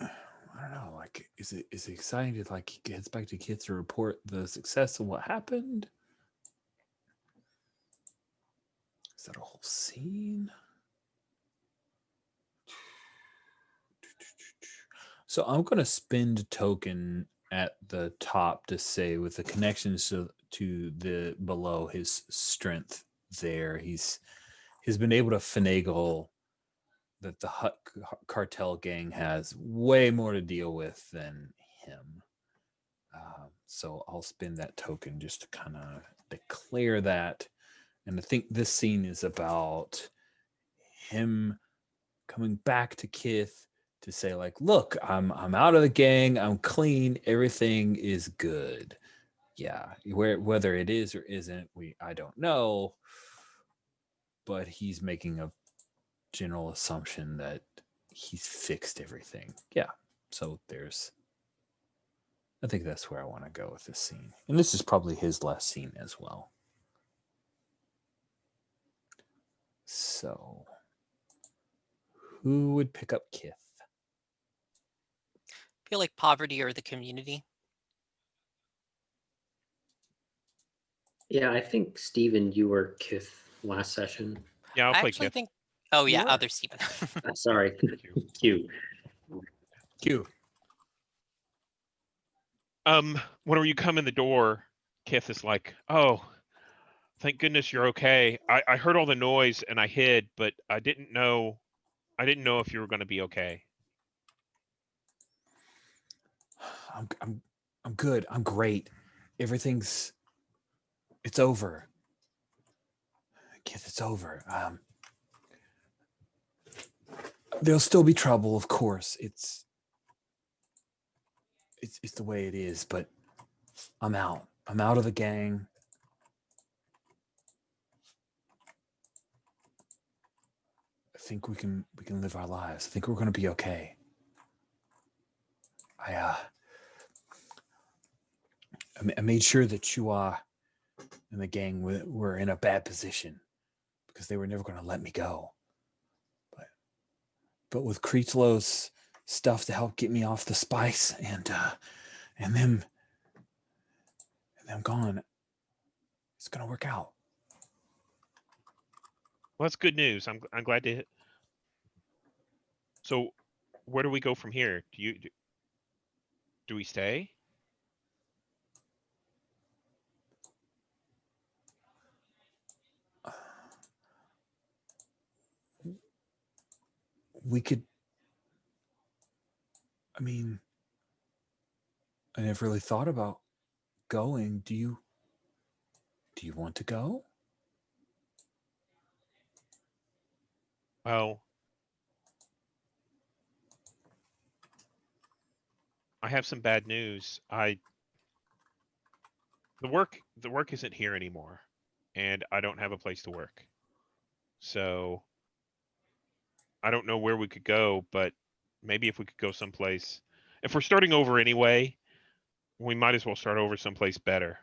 I don't know, like like, is it exciting to like he gets back to kids to report the success of what happened? Is that a whole scene? So I'm going to spend a token at the top to say with the connections to the below his strength there. He's been able to finagle that the Hut cartel gang has way more to deal with than him. So I'll spend that token just to kind of declare that. And I think this scene is about him coming back to Kith to say, like, look, I'm out of the gang, I'm clean, everything is good. Yeah, whether it is or isn't, I don't know. But he's making a general assumption that he's fixed everything. Yeah. So I think that's where I want to go with this scene. And this is probably his last scene as well. So who would pick up Kith? I feel like poverty or the community. Yeah, I think Steven, you were Kith last session. Yeah, I'll I play actually Kith. think. Oh yeah, were. other Steven. Sorry, Q. Q. Whenever you come in the door, Kith is like, "Oh, thank goodness you're okay. I heard all the noise and I hid, but I didn't know if you were going to be okay." I'm good. I'm great. It's over. Kith, it's over. There'll still be trouble, of course. It's the way it is, but I'm out. I'm out of the gang. I think we can live our lives. I think we're going to be okay. I made sure that you and the gang were in a bad position because they were never going to let me go. But with Creetlow's stuff to help get me off the spice and them gone, it's going to work out. Well, that's good news. I'm glad to. So, where do we go from here? Do we stay? We could. I mean, I never really thought about going. Do you want to go? Well, I have some bad news. The work isn't here anymore, and I don't have a place to work. So I don't know where we could go, but maybe if we could go someplace. If we're starting over anyway, we might as well start over someplace better.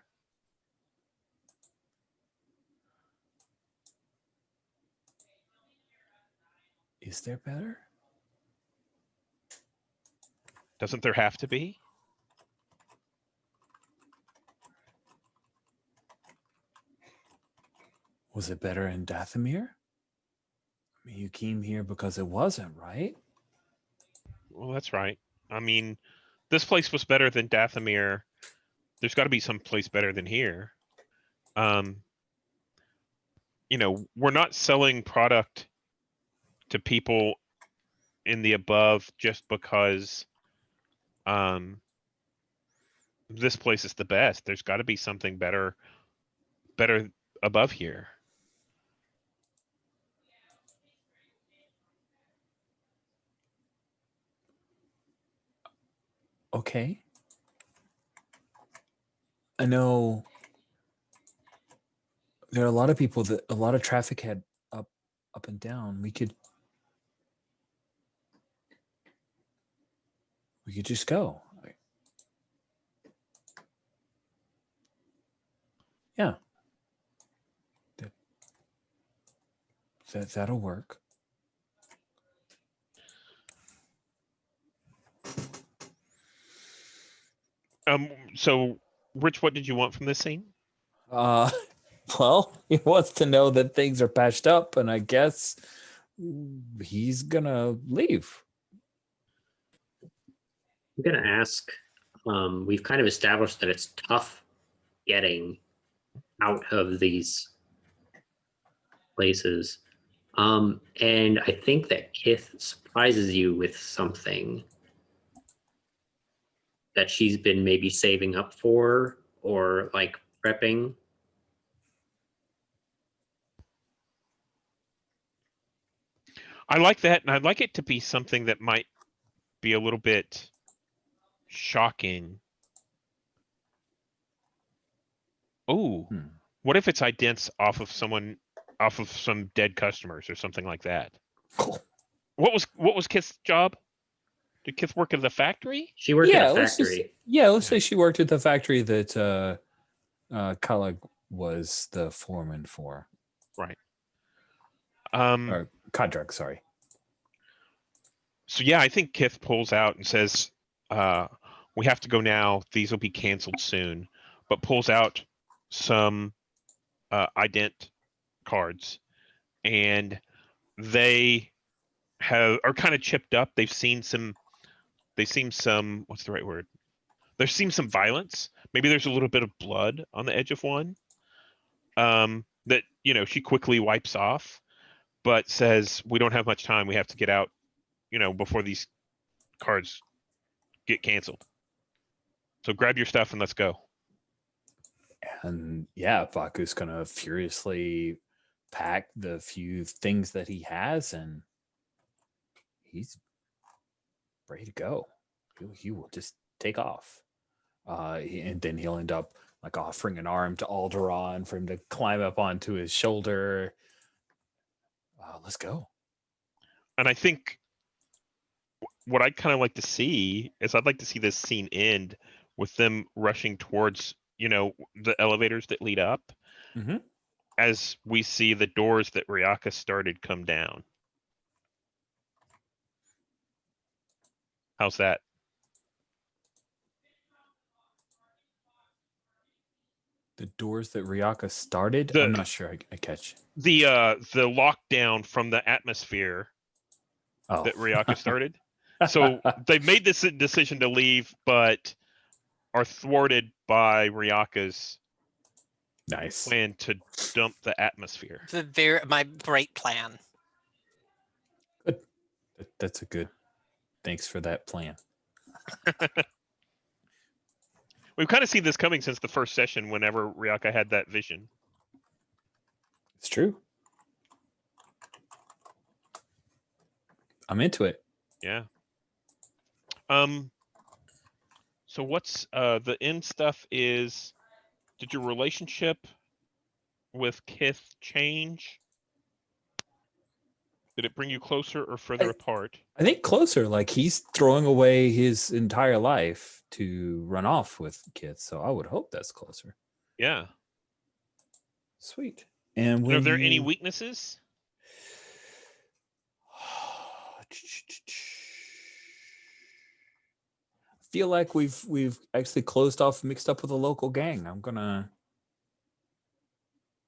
Is there better? Doesn't there have to be? Was it better in Dathomir? I mean, you came here because it wasn't, right? Well, that's right. I mean, this place was better than Dathomir. There's got to be some place better than here. We're not selling product to people in the above just because this place is the best. There's got to be something better above here. Okay. I know there are a lot of people that a lot of traffic had up and down. We could just go. Yeah. That'll work. So, Rich, what did you want from this scene? Well, he wants to know that things are patched up, and I guess he's gonna leave. I'm gonna ask. We've kind of established that it's tough getting out of these places. And I think that Kith surprises you with something that she's been maybe saving up for or like prepping. I like that, and I'd like it to be something that might be a little bit shocking. Oh, what if it's idents off of some dead customers or something like that? What was Kith's job? Did Kith work at the factory? She worked at a let's factory. say she worked at the factory that Kala was the foreman for. Right. Or Kadrak, sorry. So yeah, I think Kith pulls out and says, we have to go now. These will be canceled soon. But pulls out some ident cards, and they are kind of chipped up. They've seen some what's the right word? There seems some violence. Maybe there's a little bit of blood on the edge of one. That she quickly wipes off, but says, we don't have much time. We have to get out, before these cards get canceled. So grab your stuff and let's go. And yeah, Baku's gonna furiously pack the few things that he has, and he's ready to go. He will just take off. And then he'll end up like offering an arm to Alderaan for him to climb up onto his shoulder. Let's go. And I think what I'd kind of like to see is I'd like to see this scene end with them rushing towards, the elevators that lead up, as we see the doors that Ryaka started come down. How's that? The doors that Ryaka started? I'm not sure I catch. The lockdown from the atmosphere that Ryaka started. So they've made this decision to leave, but are thwarted by Ryaka's plan to dump the atmosphere. My great plan. Good. That's a good. Thanks for that plan. We've kind of seen this coming since the first session whenever Ryaka had that vision. It's true. I'm into it. Yeah. So what's the end stuff is, did your relationship with Kith change? Did it bring you closer or further apart? I think closer. Like he's throwing away his entire life to run off with Kith, so I would hope that's closer. Yeah. Sweet. And are there any weaknesses? I feel like we've actually closed off, mixed up with a local gang. I'm gonna.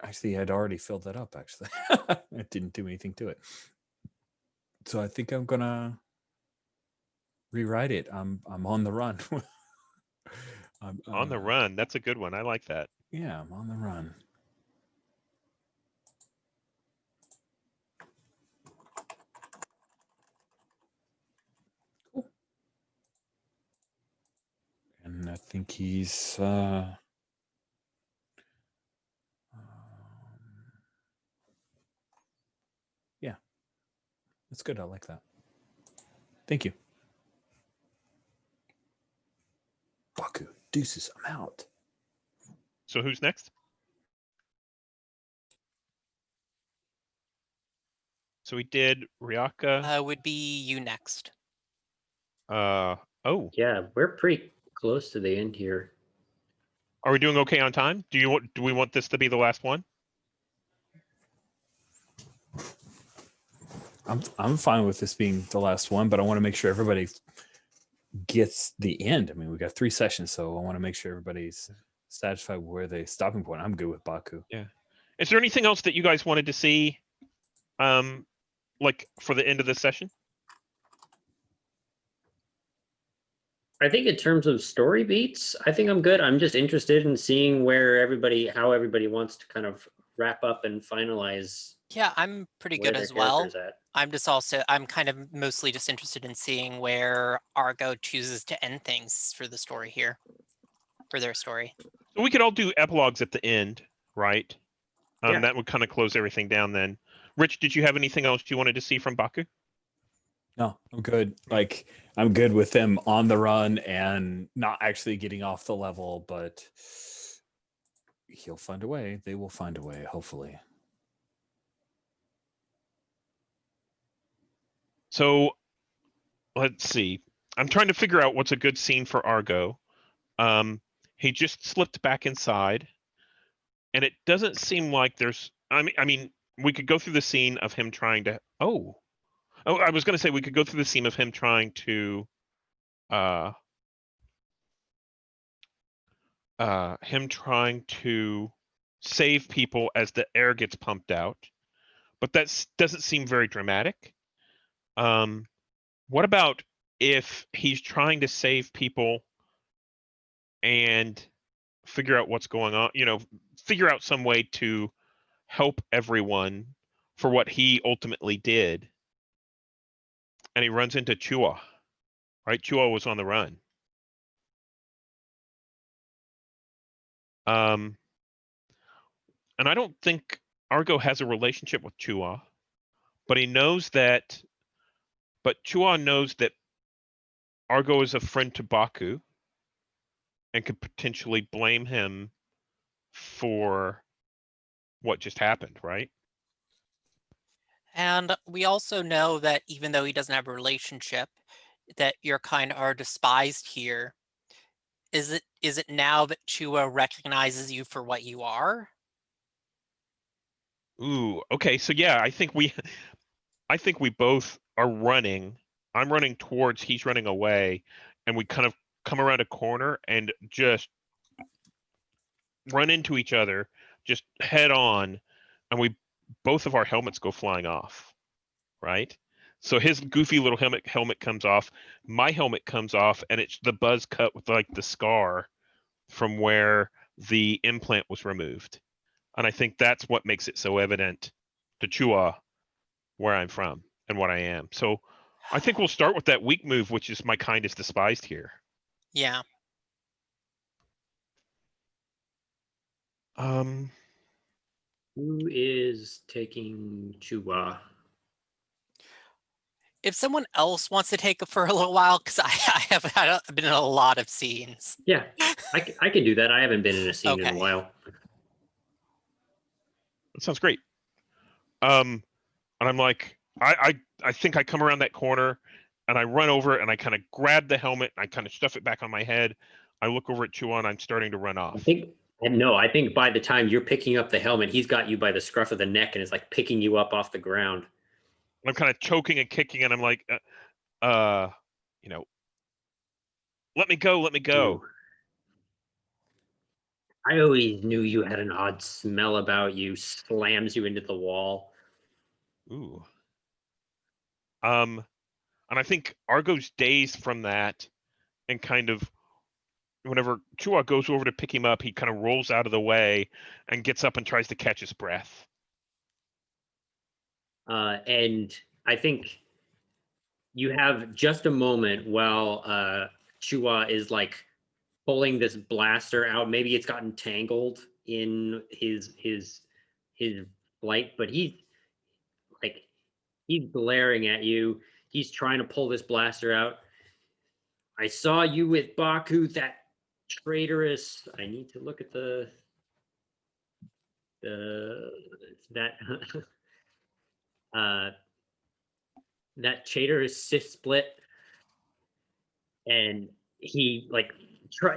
Actually, I'd already filled that up. Actually, I didn't do anything to it. So I think I'm gonna rewrite it. I'm on the run. On the run. That's a good one. I like that. Yeah, I'm on the run. Cool. And I think he's yeah. That's good. I like that. Thank you. Baku, deuces, I'm out. So who's next? So we did Ryaka. Would be you next. Oh. Yeah, we're pretty close to the end here. Are we doing okay on time? Do we want this to be the last one? I'm fine with this being the last one, but I want to make sure everybody gets the end. I mean, we got 3 sessions, so I want to make sure everybody's satisfied with where the stopping point. I'm good with Baku. Yeah. Is there anything else that you guys wanted to see, like for the end of this session? I think in terms of story beats, I think I'm good. I'm just interested in seeing how everybody wants to kind of wrap up and finalize Yeah, I'm pretty where good their as well. character's at. I'm kind of mostly just interested in seeing where Argo chooses to end things for the story here, for their story. So we could all do epilogues at the end, right? Yeah. That would kind of close everything down then. Rich, did you have anything else you wanted to see from Baku? No, I'm good. Like, I'm good with them on the run and not actually getting off the level, but he'll find a way. They will find a way, hopefully. So let's see. I'm trying to figure out what's a good scene for Argo. He just slipped back inside, and it doesn't seem like there's. I mean, we could go through the scene of him trying to. Oh, I was going to say we could go through the scene of him trying to, save people as the air gets pumped out, but that doesn't seem very dramatic. What about if he's trying to save people and figure out what's going on? Figure out some way to help everyone for what he ultimately did, and he runs into Chua. Right, Chua was on the run. And I don't think Argo has a relationship with Chua, but Chua knows that Argo is a friend to Baku and could potentially blame him for what just happened, right? And we also know that even though he doesn't have a relationship, that your kind are despised here. Is it now that Chua recognizes you for what you are? Ooh, okay. So yeah, I think we both are running. I'm running towards, he's running away, and we kind of come around a corner and just run into each other, just head on, and both of our helmets go flying off, right? So his goofy little helmet comes off, my helmet comes off, and it's the buzz cut with like the scar from where the implant was removed. And I think that's what makes it so evident to Chua where I'm from and what I am. So I think we'll start with that weak move, which is my kind is despised here. Yeah. Who is taking Chua? If someone else wants to take it for a little while, because I have been in a lot of scenes. Yeah, I can do that. I haven't been in a scene in Okay. a while. That sounds great. And I'm like, I think I come around that corner and I run over and I kind of grab the helmet and I kind of stuff it back on my head. I look over at Chua and I'm starting to run off. I think by the time you're picking up the helmet, he's got you by the scruff of the neck and is like picking you up off the ground. I'm kind of choking and kicking and I'm like, let me go, let me go. Ooh. I always knew you had an odd smell about you. Slams you into the wall. Ooh. And I think Argo's dazed from that, and kind of whenever Chua goes over to pick him up, he kind of rolls out of the way and gets up and tries to catch his breath. And I think you have just a moment while Chua is like pulling this blaster out. Maybe it's gotten tangled in his flight, but he's glaring at you. He's trying to pull this blaster out. I saw you with Baku, that traitorous. I need to look at that traitorous Sith split, and he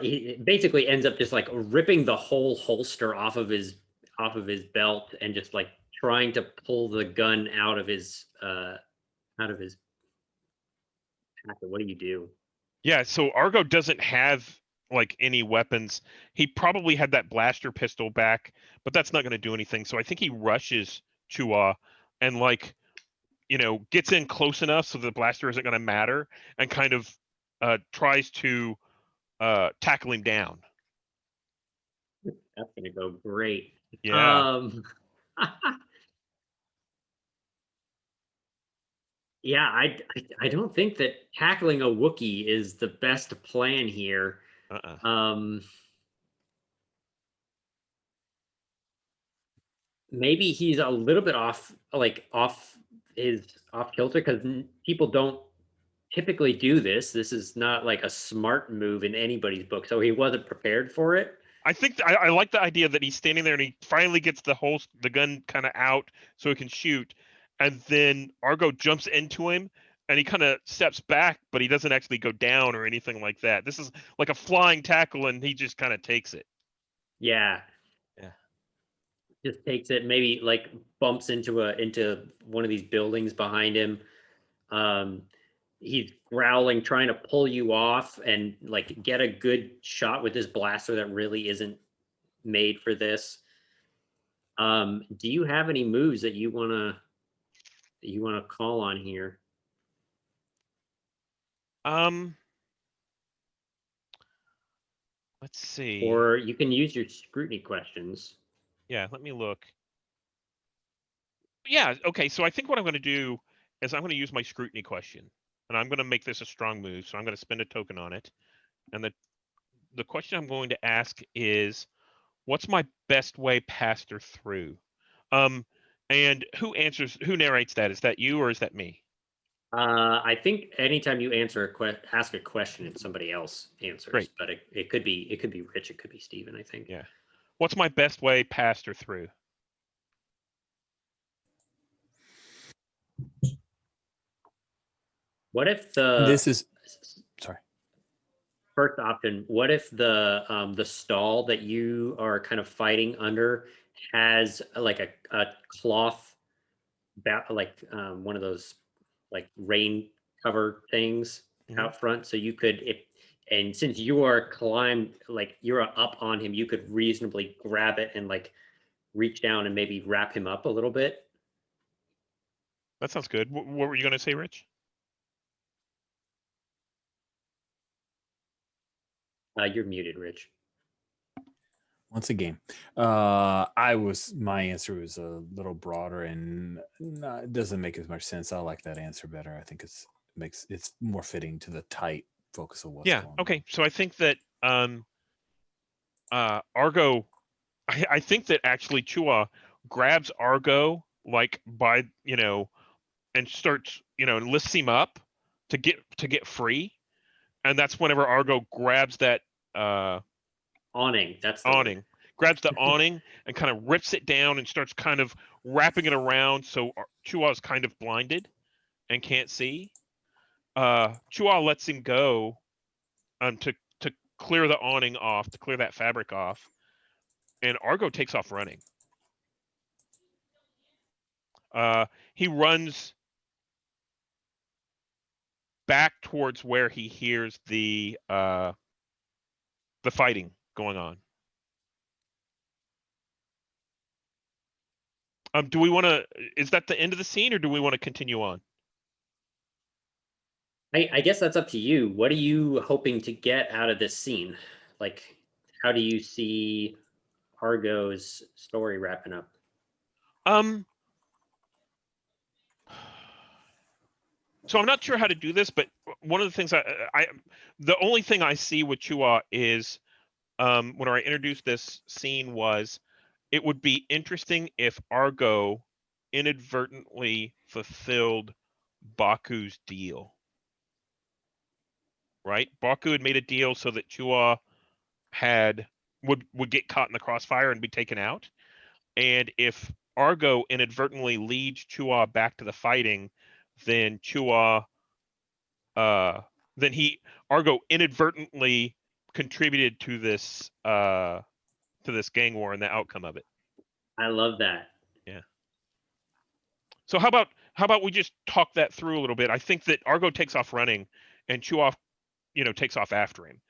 he basically ends up just like ripping the whole holster off of his belt and just like trying to pull the gun out of his packet. What do you do? Yeah, so Argo doesn't have like any weapons. He probably had that blaster pistol back, but that's not going to do anything. So I think he rushes Chua and like, gets in close enough so the blaster isn't going to matter and kind of tries to tackle him down. That's gonna go great. Yeah. Yeah, I don't think that tackling a Wookiee is the best plan here. Uh-uh. Maybe he's a little bit off, like off kilter, because people don't typically do this. This is not like a smart move in anybody's book, so he wasn't prepared for it. I think I like the idea that he's standing there and he finally gets the gun kind of out so he can shoot, and then Argo jumps into him and he kind of steps back, but he doesn't actually go down or anything like that. This is like a flying tackle, and he just kind of takes it. Yeah. Yeah. Just takes it, maybe like bumps into one of these buildings behind him. He's growling, trying to pull you off and like get a good shot with this blaster that really isn't made for this. Do you have any moves that you wanna call on here? Let's see. Or you can use your scrutiny questions. Yeah, let me look. Yeah, okay, so I think what I'm going to do is I'm going to use my scrutiny question, and I'm going to make this a strong move, so I'm going to spend a token on it. And the question I'm going to ask is, what's my best way past or through? And who narrates that? Is that you or is that me? I think anytime you ask a question and somebody else answers, Great. but it could be Rich, it could be Steven, I think. Yeah. What's my best way past or through? What if sorry. First option, what if the stall that you are kind of fighting under has like a cloth like one of those like rain cover things out front, so you could, and since you are you're up on him, you could reasonably grab it and like reach down and maybe wrap him up a little bit. That sounds good. What were you going to say, Rich? You're muted, Rich. Once again, my answer was a little broader and it doesn't make as much sense. I like that answer better. I think it's more fitting to the tight focus of what's going on. Okay. So I think that Argo, I think that actually Chua grabs Argo like by and starts lifts him up to get free, and that's whenever Argo grabs that Awning. That's the awning, grabs the awning and kind of rips it down and starts kind of wrapping it around, so Chua is kind of blinded and can't see. Chua lets him go to clear the awning off, to clear that fabric off, and Argo takes off running. He runs back towards where he hears the fighting going on. Do we want to? Is that the end of the scene, or do we want to continue on? I guess that's up to you. What are you hoping to get out of this scene? Like, how do you see Argo's story wrapping up? So I'm not sure how to do this, but one of the things the only thing I see with Chua is, when I introduced this scene, was it would be interesting if Argo inadvertently fulfilled Baku's deal. Right? Baku had made a deal so that Chua would get caught in the crossfire and be taken out. And if Argo inadvertently leads Chua back to the fighting, then Argo inadvertently contributed to this gang war and the outcome of it. I love that. Yeah. So how about we just talk that through a little bit? I think that Argo takes off running, and Chua takes off after him.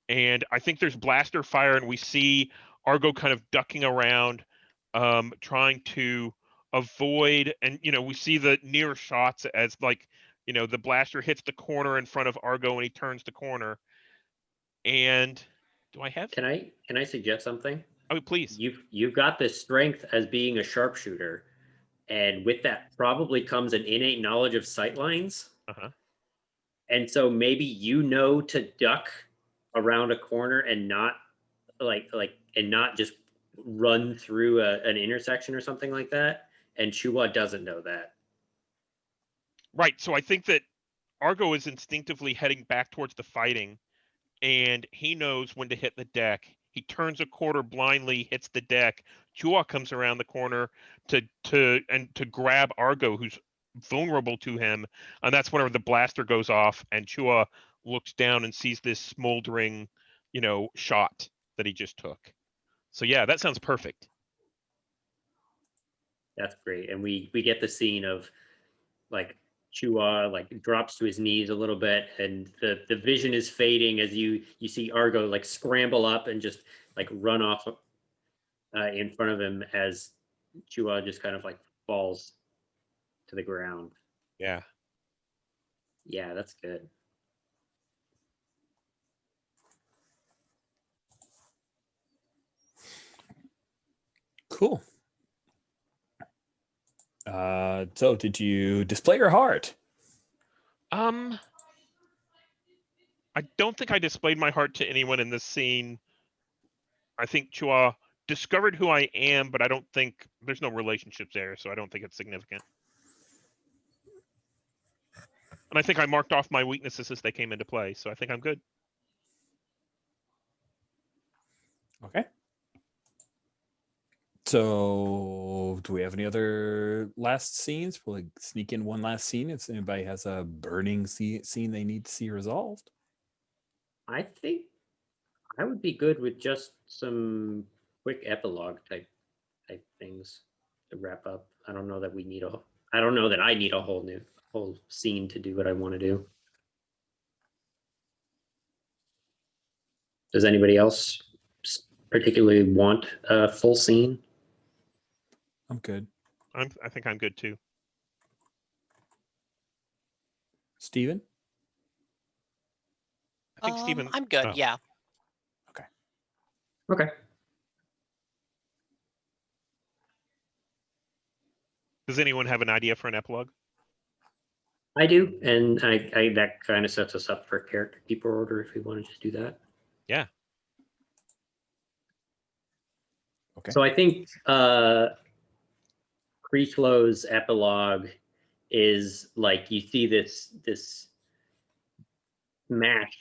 And I think there's blaster fire, and we see Argo kind of ducking around, trying to avoid, and we see the near shots as like the blaster hits the corner in front of Argo and he turns the corner. And do I have? Can I suggest something? Oh, please. You've got this strength as being a sharpshooter, and with that probably comes an innate knowledge of sightlines. Uh-huh. And so maybe to duck around a corner and not and not just run through an intersection or something like that. And Chua doesn't know that. Right. So I think that Argo is instinctively heading back towards the fighting, and he knows when to hit the deck. He turns a quarter blindly, hits the deck. Chua comes around the corner to grab Argo, who's vulnerable to him, and that's whenever the blaster goes off, and Chua looks down and sees this smoldering, shot that he just took. So yeah, that sounds perfect. That's great. And we get the scene of like Chua like drops to his knees a little bit, and the vision is fading as you see Argo like scramble up and just like run off in front of him as Chua just kind of like falls to the ground. Yeah. Yeah, that's good. Cool. So did you display your heart? I don't think I displayed my heart to anyone in this scene. I think Chua discovered who I am, but I don't think there's no relationships there, so I don't think it's significant. And I think I marked off my weaknesses as they came into play, so I think I'm good. Okay. So do we have any other last scenes? We'll like sneak in one last scene if anybody has a burning scene they need to see resolved. I think I would be good with just some quick epilogue type things to wrap up. I don't know that I need a whole scene to do what I want to do. Does anybody else particularly want a full scene? I'm good. I think I'm good too. Steven? I think Steven. I'm good. Oh. Yeah. Okay. Does anyone have an idea for an epilogue? I do, and I that kind of sets us up for character keeper order if we want to just do that. Yeah. Okay. So I think Creechlow's epilogue is like you see this smashed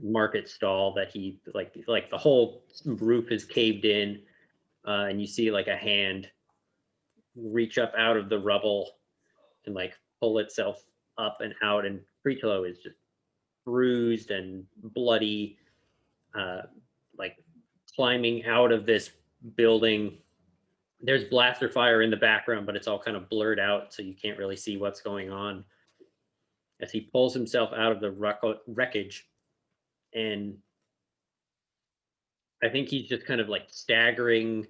market stall that he like the whole roof is caved in, and you see like a hand reach up out of the rubble and like pull itself up and out, and Creechlow is just bruised and bloody, like climbing out of this building. There's blaster fire in the background, but it's all kind of blurred out, so you can't really see what's going on as he pulls himself out of the wreckage. And I think he's just kind of like staggering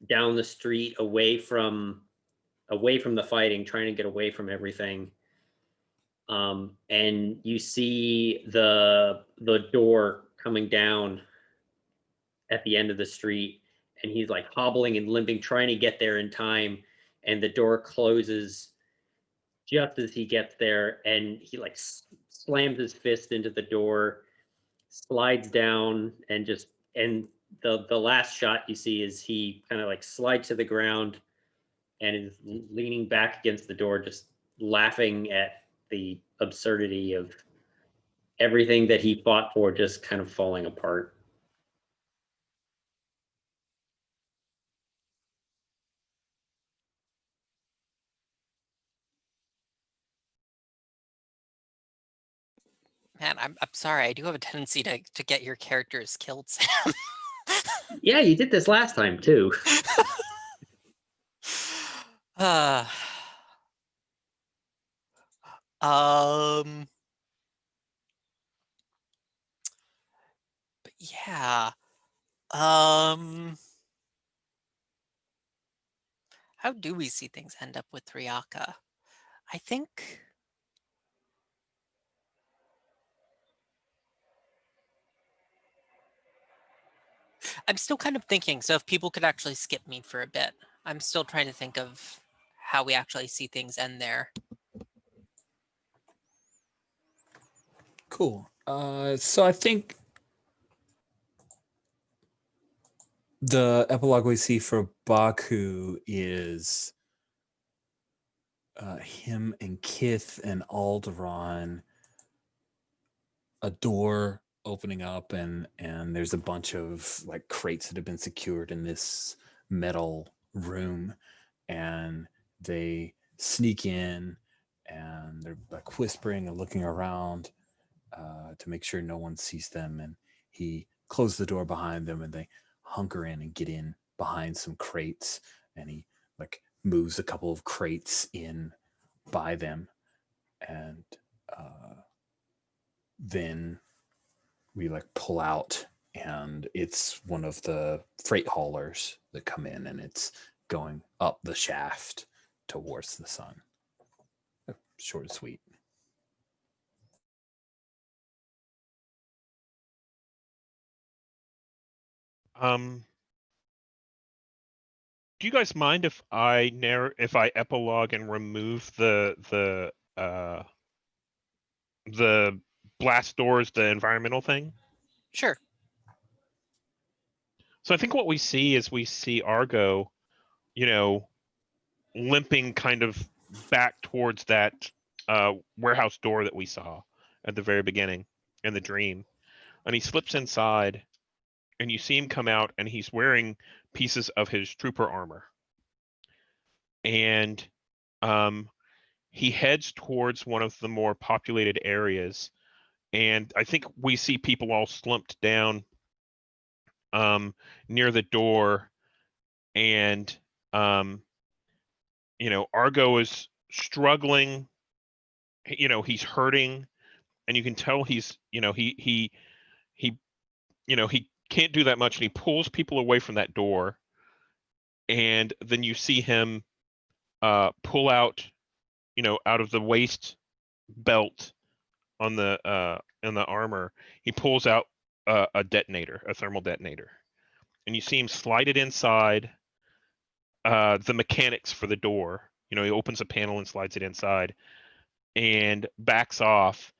down the street away from the fighting, trying to get away from everything. And you see the door coming down at the end of the street, and he's like hobbling and limping, trying to get there in time, and the door closes just as he gets there, and he like slams his fist into the door, slides down, and the last shot you see is he kind of like slides to the ground and is leaning back against the door, just laughing at the absurdity of everything that he fought for just kind of falling apart. Man, I'm sorry. I do have a tendency to get your characters killed, Sam. Yeah, you did this last time too. Um. how do we see things end up with Ryaka? I think I'm still kind of thinking, so if people could actually skip me for a bit, I'm still trying to think of how we actually see things end there. Cool. So I think the epilogue we see for Baku is him and Kith and Alderaan, a door opening up, and there's a bunch of like crates that have been secured in this metal room, and they sneak in and they're like whispering and looking around to make sure no one sees them, and he closes the door behind them and they hunker in and get in behind some crates, and he like moves a couple of crates in by them, and then we like pull out, and it's one of the freight haulers that come in, and it's going up the shaft towards the sun. Short and sweet. Do you guys mind if I epilogue and remove the blast doors, the environmental thing? Sure. So I think what we see is we see Argo, limping kind of back towards that warehouse door that we saw at the very beginning in the dream. And he slips inside, and you see him come out, and he's wearing pieces of his trooper armor. And he heads towards one of the more populated areas. And I think we see people all slumped down near the door. And, Argo is struggling. He's hurting. And you can tell he's, he can't do that much. And he pulls people away from that door. And then you see him pull out, out of the waist belt on the in the armor, he pulls out a detonator, a thermal detonator, and you see him slide it inside the mechanics for the door. He opens a panel and slides it inside, and backs off,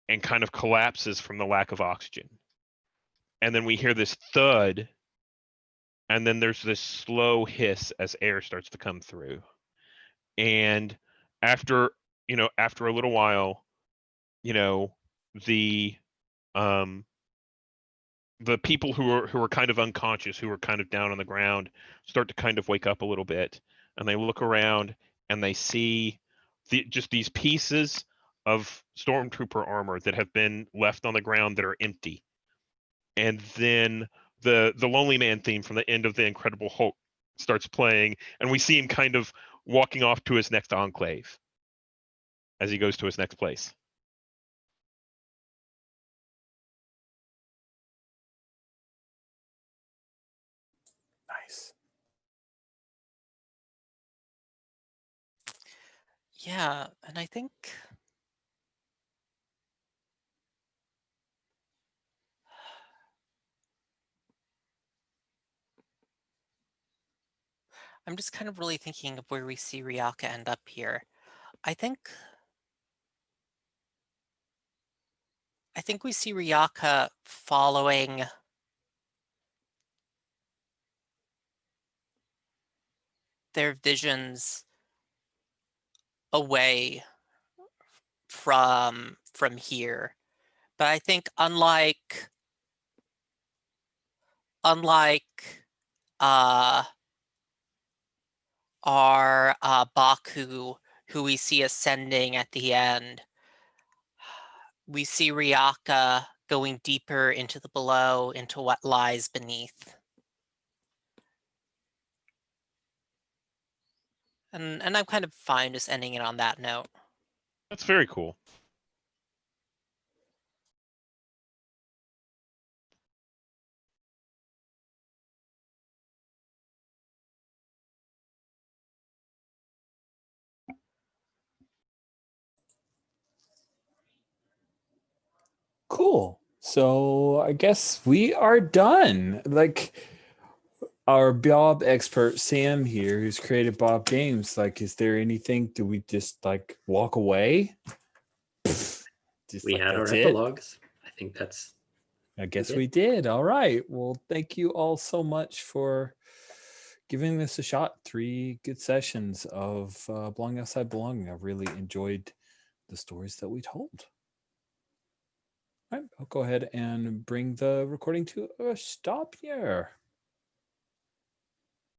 and kind of collapses from the lack of oxygen. And then we hear this thud, and then there's this slow hiss as air starts to come through. And after a little while, the people who are kind of unconscious, who are kind of down on the ground, start to kind of wake up a little bit, and they look around and they see just these pieces of stormtrooper armor that have been left on the ground that are empty. And then the Lonely Man theme from the end of The Incredible Hulk starts playing, and we see him kind of walking off to his next enclave as he goes to his next place. Nice. Yeah, and I think I'm just kind of really thinking of where we see Ryaka end up here. I think we see Ryaka following their visions away from here. But I think unlike our Baku, who we see ascending at the end, we see Ryaka going deeper into the below, into what lies beneath. And I'm kind of fine just ending it on that note. That's very cool. Cool. So I guess we are done. Like our Bob expert Sam here, who's created Bob Games. Like, is there anything? Do we just like walk away? Just We like, had our that's it? epilogues. I think that's I guess it. we did. All right. Well, thank you all so much for giving this a shot. 3 good sessions of Belonging Outside Belonging. I really enjoyed the stories that we told. All right, I'll go ahead and bring the recording to a stop here.